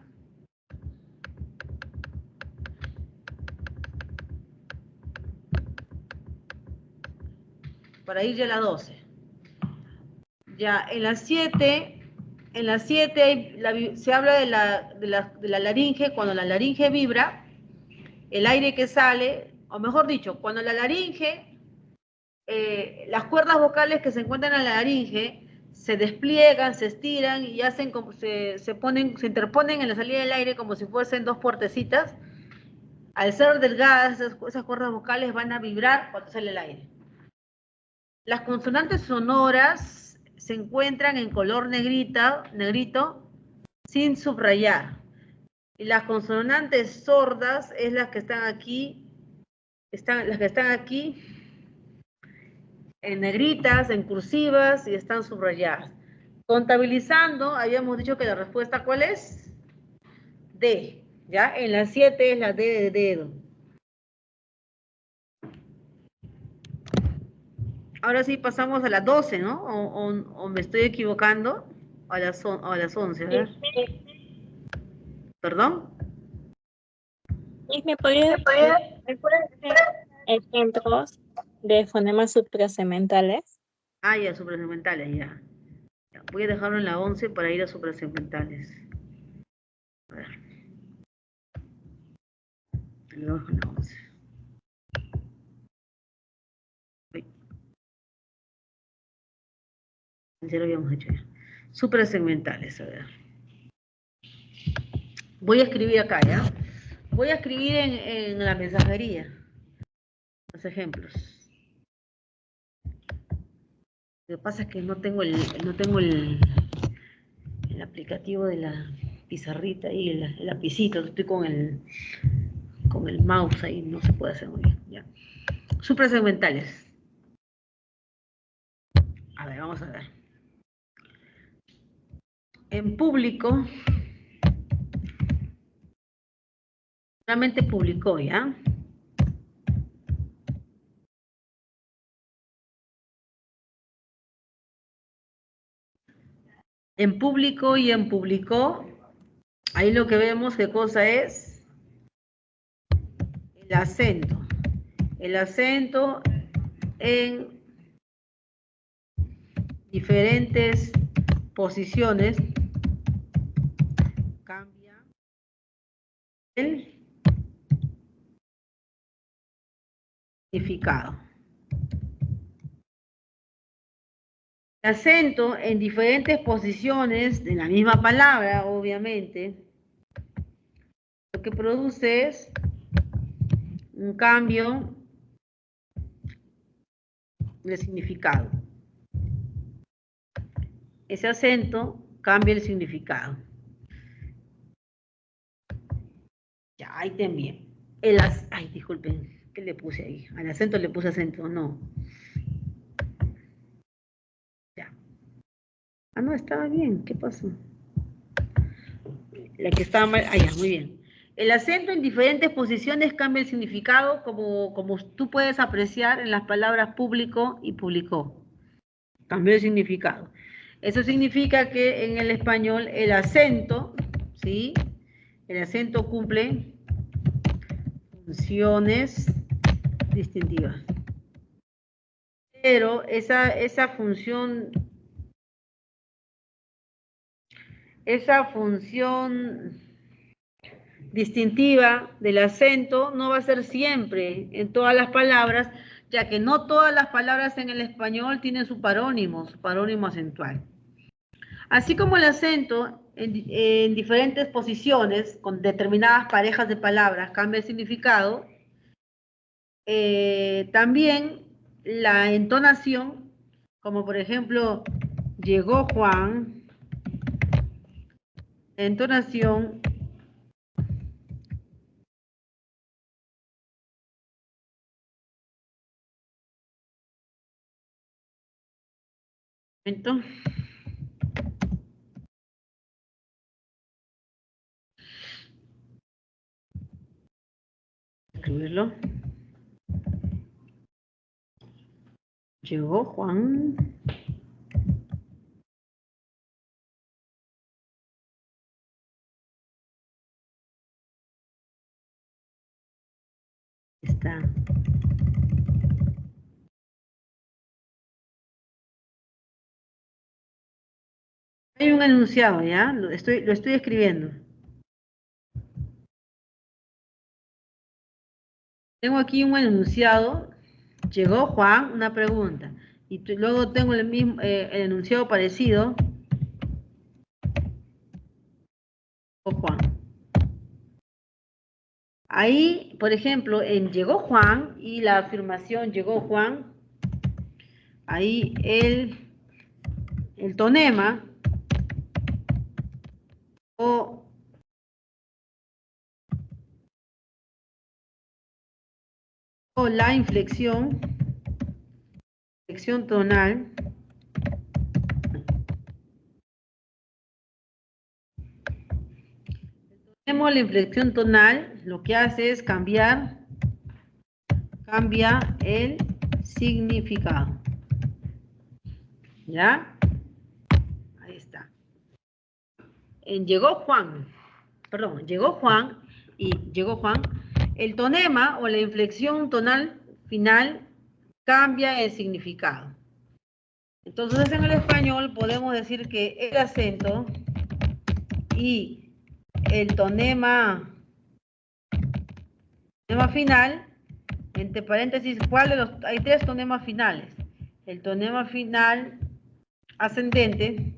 Para ir ya a la 12. Ya, en la 7 se habla de la laringe. Cuando la laringe vibra, el aire que sale, o mejor dicho, cuando la laringe, las cuerdas vocales que se encuentran en la laringe se despliegan, se estiran y hacen como se interponen en la salida del aire como si fuesen dos puertecitas. Al ser delgadas, esas cuerdas vocales van a vibrar cuando sale el aire. Las consonantes sonoras se encuentran en color negrito, sin subrayar. Y las consonantes sordas es las que están aquí, en negritas, en cursivas y están subrayadas. Contabilizando, habíamos dicho que la respuesta, ¿cuál es? D, ¿ya? En la 7 es la D de dedo. Ahora sí pasamos a las 12, ¿no? ¿O me estoy equivocando? A las 11, a ver. ¿Perdón? ¿Me podría hacer ejemplos de fonemas suprasegmentales? Ah, ya, suprasegmentales, ya. Voy a dejarlo en la 11 para ir a suprasegmentales. A ver. Lo dejo en la 11. Ya lo habíamos hecho ya. Suprasegmentales, a ver. Voy a escribir acá, ¿ya? Voy a escribir en la mensajería los ejemplos. Lo que pasa es que no tengo el aplicativo de la pizarrita y el lapicito, estoy con el mouse ahí, no se puede hacer muy bien. ¿Ya? Suprasegmentales. A ver, vamos a ver. En público, solamente publicó, ¿ya? En público y en publicó, ahí lo que vemos, ¿qué cosa es? El acento. El acento en diferentes posiciones cambia el significado. El acento en diferentes posiciones de la misma palabra, obviamente, lo que produce es un cambio de significado. Ese acento cambia el significado. Ya, ahí también. Ay, disculpen, ¿qué le puse ahí? Al acento le puse acento, no. Ya. Ah, no, estaba bien, ¿qué pasó? La que estaba mal, ah, ya, muy bien. El acento en diferentes posiciones cambia el significado, como tú puedes apreciar en las palabras público y publicó. Cambió el significado. Eso significa que en el español el acento, ¿sí? El acento cumple funciones distintivas. Pero esa función distintiva del acento no va a ser siempre en todas las palabras, ya que no todas las palabras en el español tienen su parónimo acentual. Así como el acento en diferentes posiciones, con determinadas parejas de palabras, cambia el significado, también la entonación, como por ejemplo, llegó Juan, la entonación escribirlo. Llegó Juan. Está. Hay un enunciado, ¿ya? Lo estoy escribiendo. Tengo aquí un enunciado. Llegó Juan, una pregunta. Y luego tengo el enunciado parecido. Juan. Ahí, por ejemplo, en llegó Juan y la afirmación llegó Juan, ahí el tonema o la inflexión tonal la inflexión tonal, lo que hace es cambia el significado. ¿Ya? Ahí está. Llegó Juan, el tonema o la inflexión tonal final cambia el significado. Entonces, en el español podemos decir que el acento y el tonema final, entre paréntesis, hay 3 tonemas finales. El tonema final ascendente,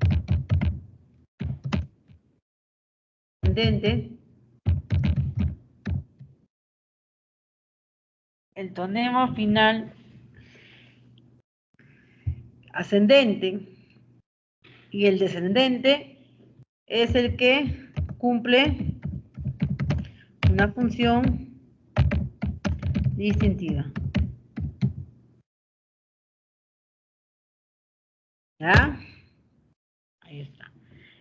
el tonema final ascendente y el descendente es el que cumple una función distintiva. ¿Ya? Ahí está.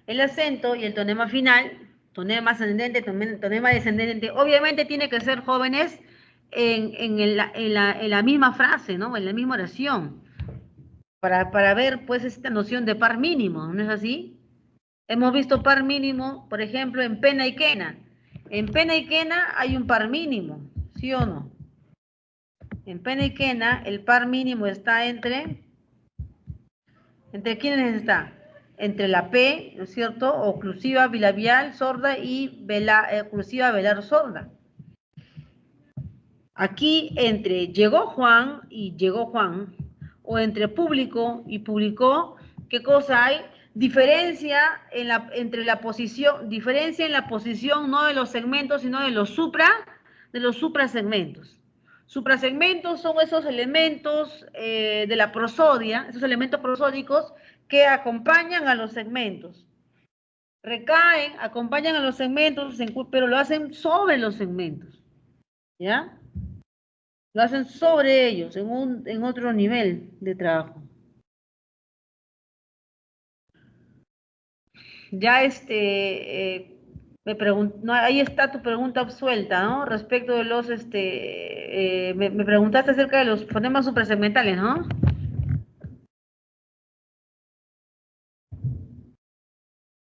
El acento y el tonema final, tonema ascendente, tonema descendente, obviamente tiene que ser jóvenes en la misma frase, ¿no? En la misma oración, para ver pues esta noción de par mínimo, ¿no es así? Hemos visto par mínimo, por ejemplo, en pena y quena. En pena y quena hay un par mínimo, ¿sí o no? En pena y quena el par mínimo está ¿entre quiénes está? Entre la P, ¿no es cierto? Oclusiva bilabial sorda y oclusiva velar sorda. Aquí entre llegó Juan y llegó Juan, o entre público y publicó, ¿qué cosa hay? Diferencia en la posición no de los segmentos, sino de los suprasegmentos. Suprasegmentos son esos elementos de la prosodia, esos elementos prosódicos que acompañan a los segmentos. Recaen, acompañan a los segmentos, pero lo hacen sobre los segmentos. ¿Ya? Lo hacen sobre ellos, en otro nivel de trabajo. Ya no, ahí está tu pregunta absuelta, ¿no? Respecto de los, me preguntaste acerca de los fonemas suprasegmentales, ¿no?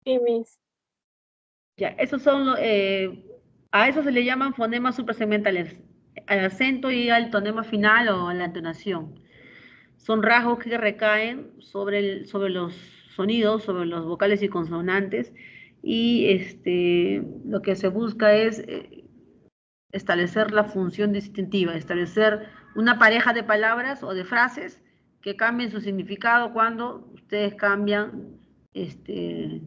Sí, Miss. Ya, esos son, a eso se le llaman fonemas suprasegmentales, al acento y al tonema final o a la entonación. Son rasgos que recaen sobre los sonidos, sobre los vocales y consonantes, y lo que se busca es establecer la función distintiva, establecer una pareja de palabras o de frases que cambien su significado cuando ustedes cambian eh,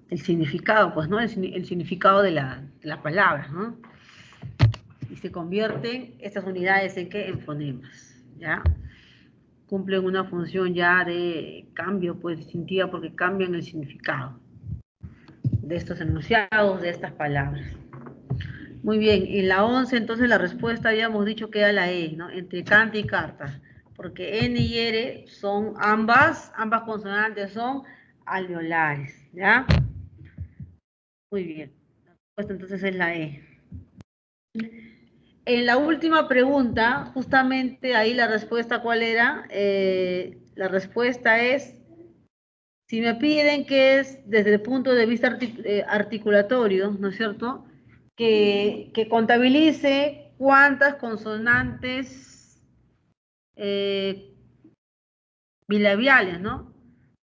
el significado, pues, ¿no? El significado de la palabra, ¿no? Y se convierten estas unidades en ¿qué? En fonemas, ¿ya? Cumplen una función ya de cambio, pues, distintiva, porque cambian el significado de estos enunciados, de estas palabras. Muy bien, en la 11, entonces, la respuesta habíamos dicho que era la E, ¿no? Entre canta y carta, porque N y R son ambas consonantes son alveolares, ¿ya? Muy bien, la respuesta entonces es la E. En la última pregunta, justamente ahí la respuesta, ¿cuál era? La respuesta es, si me piden que es desde el punto de vista articulatorio, ¿no es cierto? Que contabilice cuántas consonantes bilabiales, ¿no?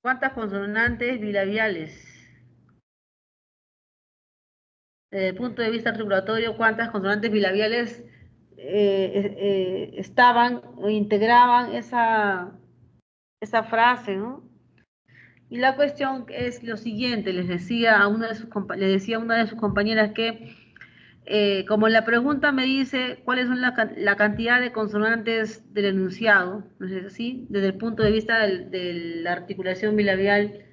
¿Cuántas consonantes bilabiales? Desde el punto de vista articulatorio, cuántas consonantes bilabiales estaban o integraban esa frase, ¿no? Y la cuestión es lo siguiente, les decía a una de sus compañeras que, como la pregunta me dice cuáles son la cantidad de consonantes del enunciado, ¿no es así? Desde el punto de vista de la articulación bilabial,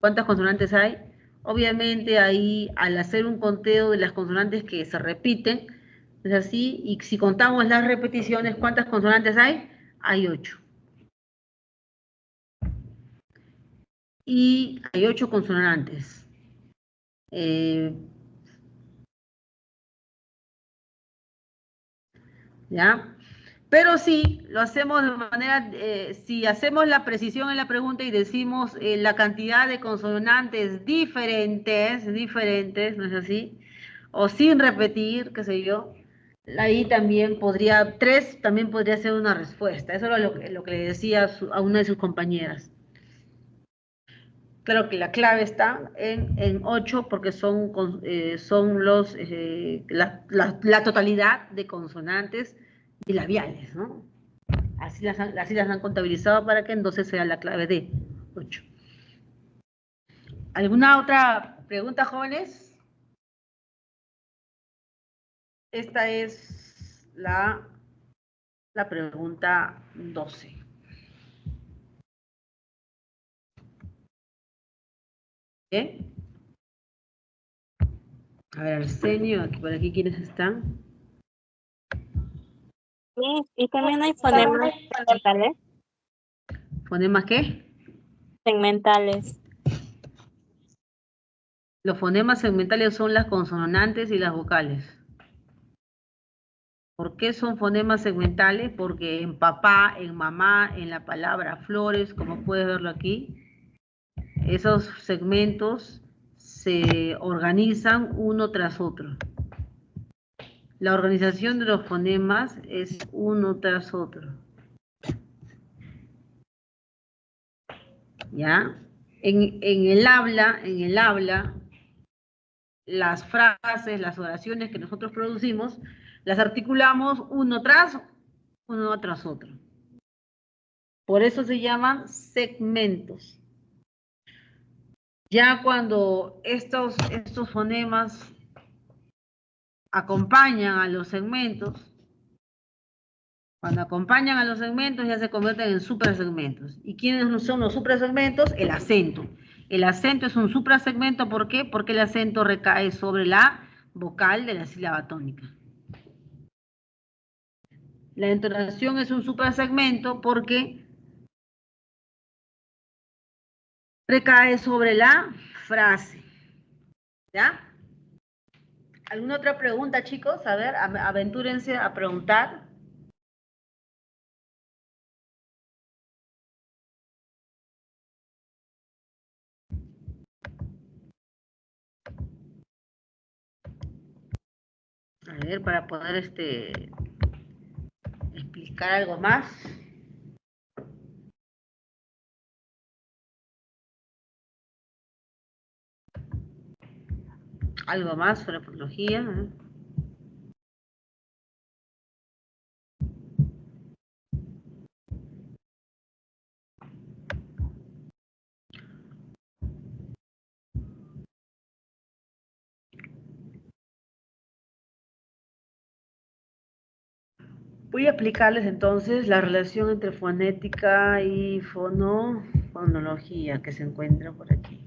¿cuántas consonantes hay? Obviamente ahí, al hacer un conteo de las consonantes que se repiten, ¿es así? Y si contamos las repeticiones, ¿cuántas consonantes hay? Hay 8. y hay 8 consonantes. ¿Ya? Pero sí, lo hacemos de manera, si hacemos la precisión en la pregunta y decimos la cantidad de consonantes diferentes, ¿no es así? O sin repetir, qué sé yo, ahí también podría, 3 también podría ser una respuesta. Eso era lo que le decía a una de sus compañeras. Claro que la clave está en 8 porque son la totalidad de consonantes bilabiales, ¿no? Así las han contabilizado para que entonces sea la clave de 8. ¿Alguna otra pregunta, jóvenes? Esta es la pregunta 12. ¿Bien? A ver, Arsenio, aquí, por aquí, ¿quiénes están? Sí, y también hay fonemas segmentales. ¿Fonemas qué? Segmentales. Los fonemas segmentales son las consonantes y las vocales. ¿Por qué son fonemas segmentales? Porque en papá, en mamá, en la palabra flores, como puedes verlo aquí, esos segmentos se organizan uno tras otro. La organización de los fonemas es uno tras otro. ¿Ya? En el habla, las frases, las oraciones que nosotros producimos, las articulamos uno tras otro. Por eso se llaman segmentos. Ya cuando estos fonemas acompañan a los segmentos, cuando acompañan a los segmentos ya se convierten en suprasegmentos. ¿Y quiénes son los suprasegmentos? El acento. El acento es un suprasegmento, ¿por qué? Porque el acento recae sobre la vocal de la sílaba tónica. La entonación es un suprasegmento porque recae sobre la frase. ¿Ya? ¿Alguna otra pregunta, chicos? A ver, aventúrense a preguntar. A ver, para poder explicar algo más. Algo más sobre fonología. ¿Eh? Voy a explicarles entonces la relación entre fonética y fonología que se encuentra por aquí.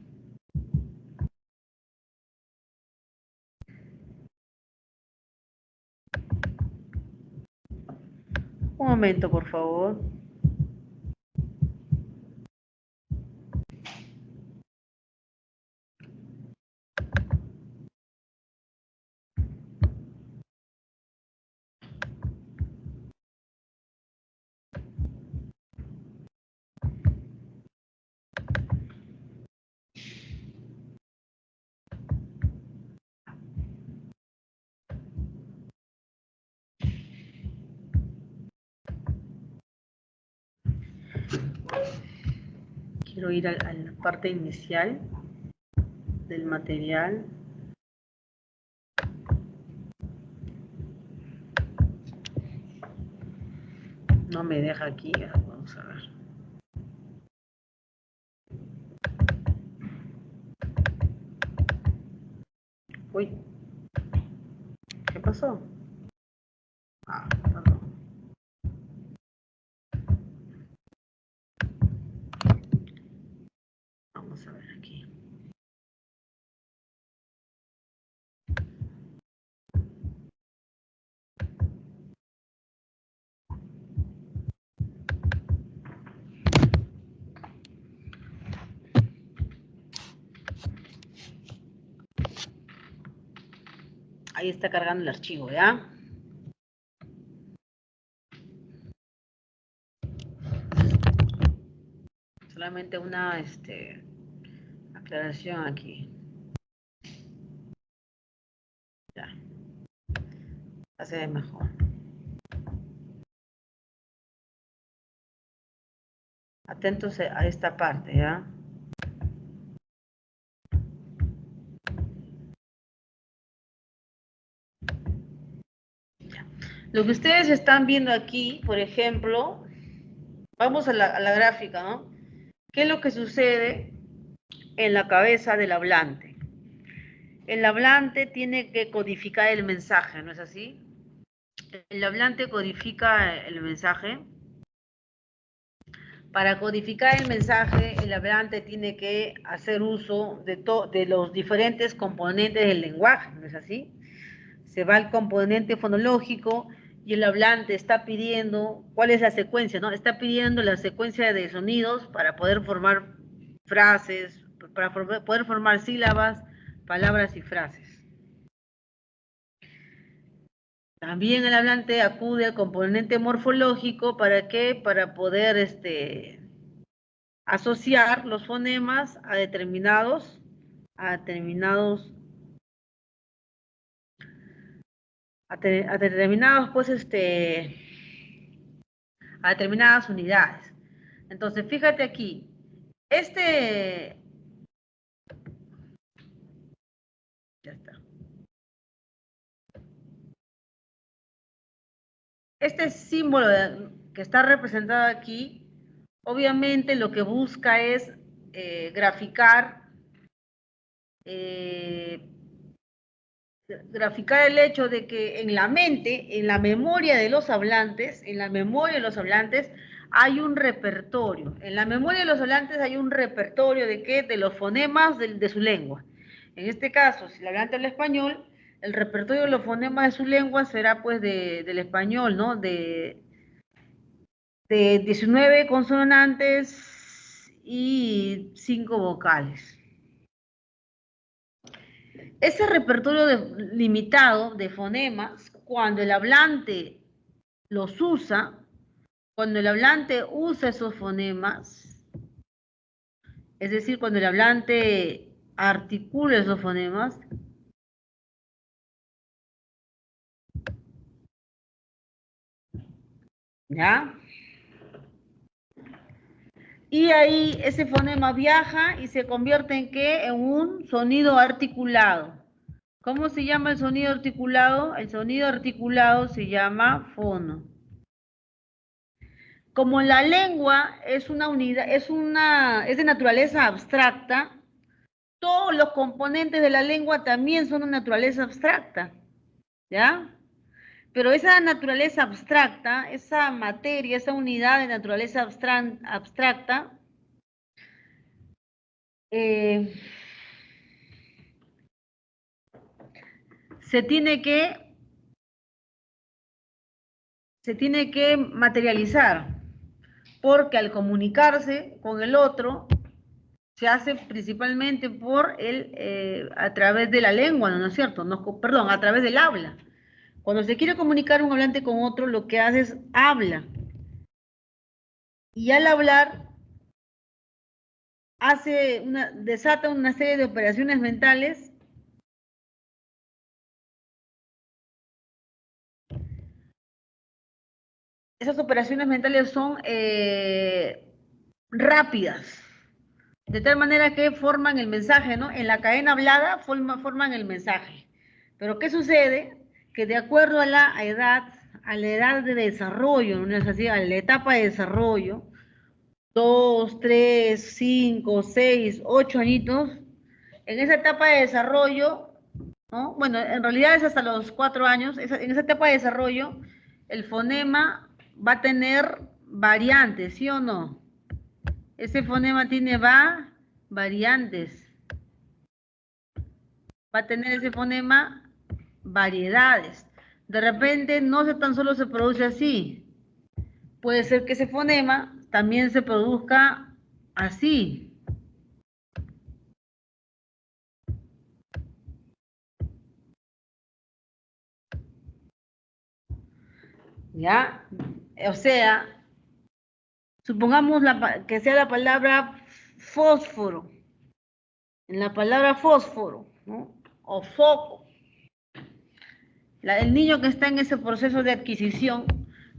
Un momento, por favor. Quiero ir a la parte inicial del material. No me deja aquí, vamos a ver. Uy, ¿qué pasó? Ah, perdón. Vamos a ver aquí. Ahí está cargando el archivo, ¿ya? Solamente una aclaración aquí. Ya, ya se ve mejor. Atentos a esta parte, ¿ya? Lo que ustedes están viendo aquí, por ejemplo, vamos a la gráfica, ¿no? ¿Qué es lo que sucede en la cabeza del hablante? El hablante tiene que codificar el mensaje, ¿no es así? El hablante codifica el mensaje. Para codificar el mensaje, el hablante tiene que hacer uso de los diferentes componentes del lenguaje, ¿no es así? Se va al componente fonológico y el hablante está pidiendo, ¿cuál es la secuencia? ¿No? Está pidiendo la secuencia de sonidos para poder formar frases, para poder formar sílabas, palabras y frases. También el hablante acude al componente morfológico, ¿para qué? Para poder asociar los fonemas a determinados pues a determinadas unidades. Entonces, fíjate aquí, ya está. Este símbolo que está representado aquí, obviamente lo que busca es graficar el hecho de que en la mente, en la memoria de los hablantes, hay un repertorio. En la memoria de los hablantes hay un repertorio de qué? De los fonemas de su lengua. En este caso, si el hablante habla español, el repertorio de los fonemas de su lengua será pues del español, ¿no? De 19 consonantes y 5 vocales. Ese repertorio limitado de fonemas, cuando el hablante los usa, cuando el hablante usa esos fonemas, es decir, cuando el hablante articula esos fonemas, ¿ya? Y ahí ese fonema viaja y se convierte en ¿qué? En un sonido articulado. ¿Cómo se llama el sonido articulado? El sonido articulado se llama fono. Como la lengua es una unidad, es de naturaleza abstracta, todos los componentes de la lengua también son de naturaleza abstracta, ¿ya? Pero esa naturaleza abstracta, esa materia, esa unidad de naturaleza abstracta, eh, se tiene que materializar, porque al comunicarse con el otro, se hace principalmente a través de la lengua, ¿no es cierto? No, perdón, a través del habla. Cuando se quiere comunicar un hablante con otro, lo que hace es habla. Y al hablar, desata una serie de operaciones mentales esas operaciones mentales son rápidas, de tal manera que forman el mensaje, ¿no? En la cadena hablada forman el mensaje. Pero ¿qué sucede? Que de acuerdo a la edad de desarrollo, ¿no es así? A la etapa de desarrollo, 2, 3, 5, 6, 8 añitos, en esa etapa de desarrollo, ¿no? Bueno, en realidad es hasta los 4 años, en esa etapa de desarrollo, el fonema va a tener variantes, ¿sí o no? Ese fonema tiene variantes. Va a tener ese fonema variedades. De repente no tan solo se produce así. Puede ser que ese fonema también se produzca así. ¿Ya? O sea, supongamos que sea la palabra fósforo. En la palabra fósforo, ¿no? O foco. El niño que está en ese proceso de adquisición,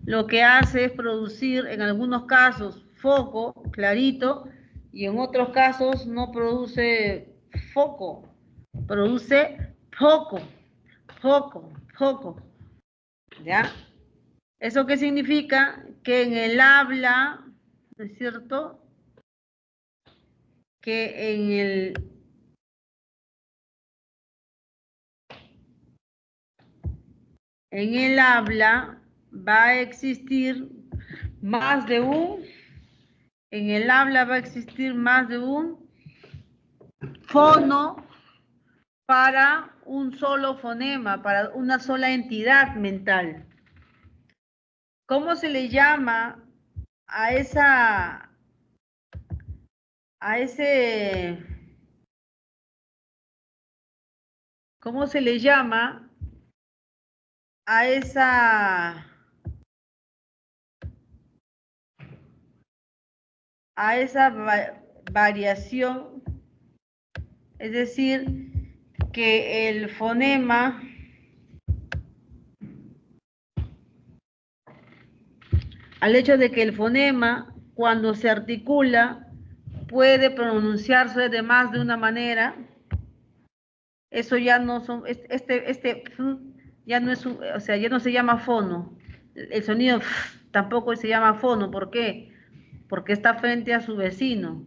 lo que hace es producir, en algunos casos, foco clarito, y en otros casos no produce foco, produce poco, poco, poco. ¿Ya? ¿Eso qué significa? Que en el habla, ¿no es cierto? Que en el habla va a existir más de un, en el habla va a existir más de un fono para un solo fonema, para una sola entidad mental. ¿Cómo se le llama a ese, cómo se le llama a esa variación? Es decir, que el fonema, al hecho de que el fonema, cuando se articula, puede pronunciarse de más de una manera, eso ya no son, ya no es, o sea, ya no se llama fono. El sonido tampoco se llama fono. ¿Por qué? Porque está frente a su vecino.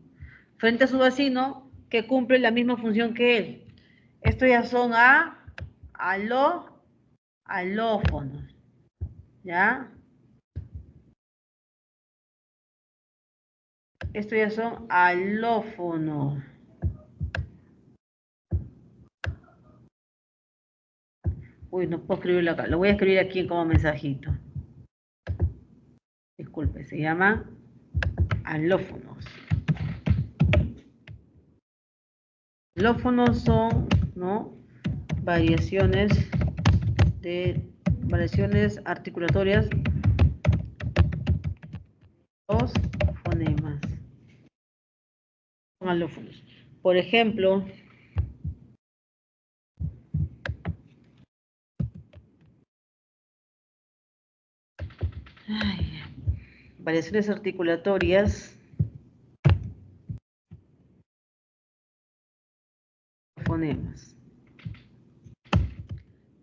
Frente a su vecino que cumple la misma función que él. Esto ya son alófonos. ¿Ya? Esto ya son alófonos. Uy, no puedo escribirlo acá. Lo voy a escribir aquí como mensajito. Disculpe, se llama alófonos. Alófonos son, ¿no? Variaciones articulatorias, los fonemas. Son alófonos. Por ejemplo, variaciones articulatorias, fonemas.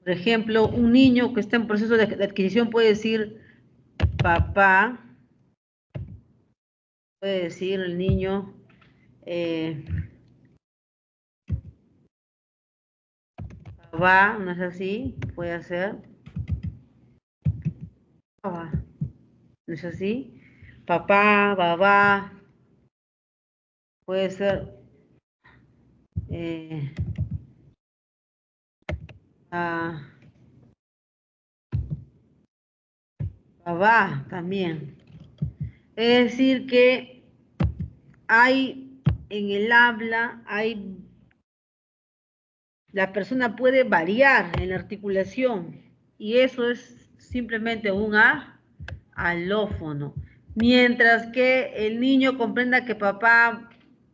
Por ejemplo, un niño que está en proceso de adquisición puede decir papá, puede decir el niño papá, ¿no es así? Puede hacer papá, ¿no es así? Papá, babá, puede ser babá también. Es decir que hay en el habla, la persona puede variar en la articulación y eso es simplemente un alófono. Mientras que el niño comprenda que papá,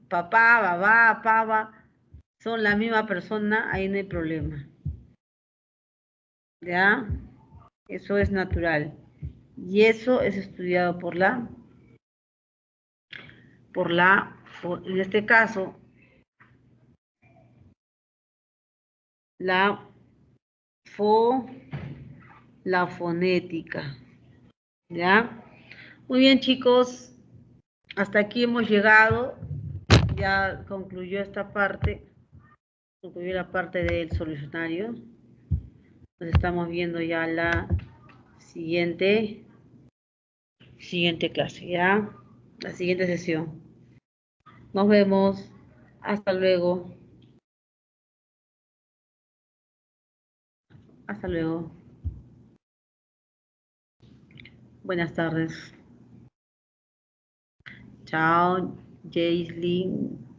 babá, pava son la misma persona, ahí no hay problema. ¿Ya? Eso es natural. Y eso es estudiado en este caso, la fonética. ¿Ya? Muy bien, chicos. Hasta aquí hemos llegado. Ya concluyó esta parte. Concluyó la parte del solucionario. Nos estamos viendo ya la siguiente clase, ¿ya? La siguiente sesión. Nos vemos. Hasta luego. Hasta luego. Buenas tardes. Chao, Jaislyn.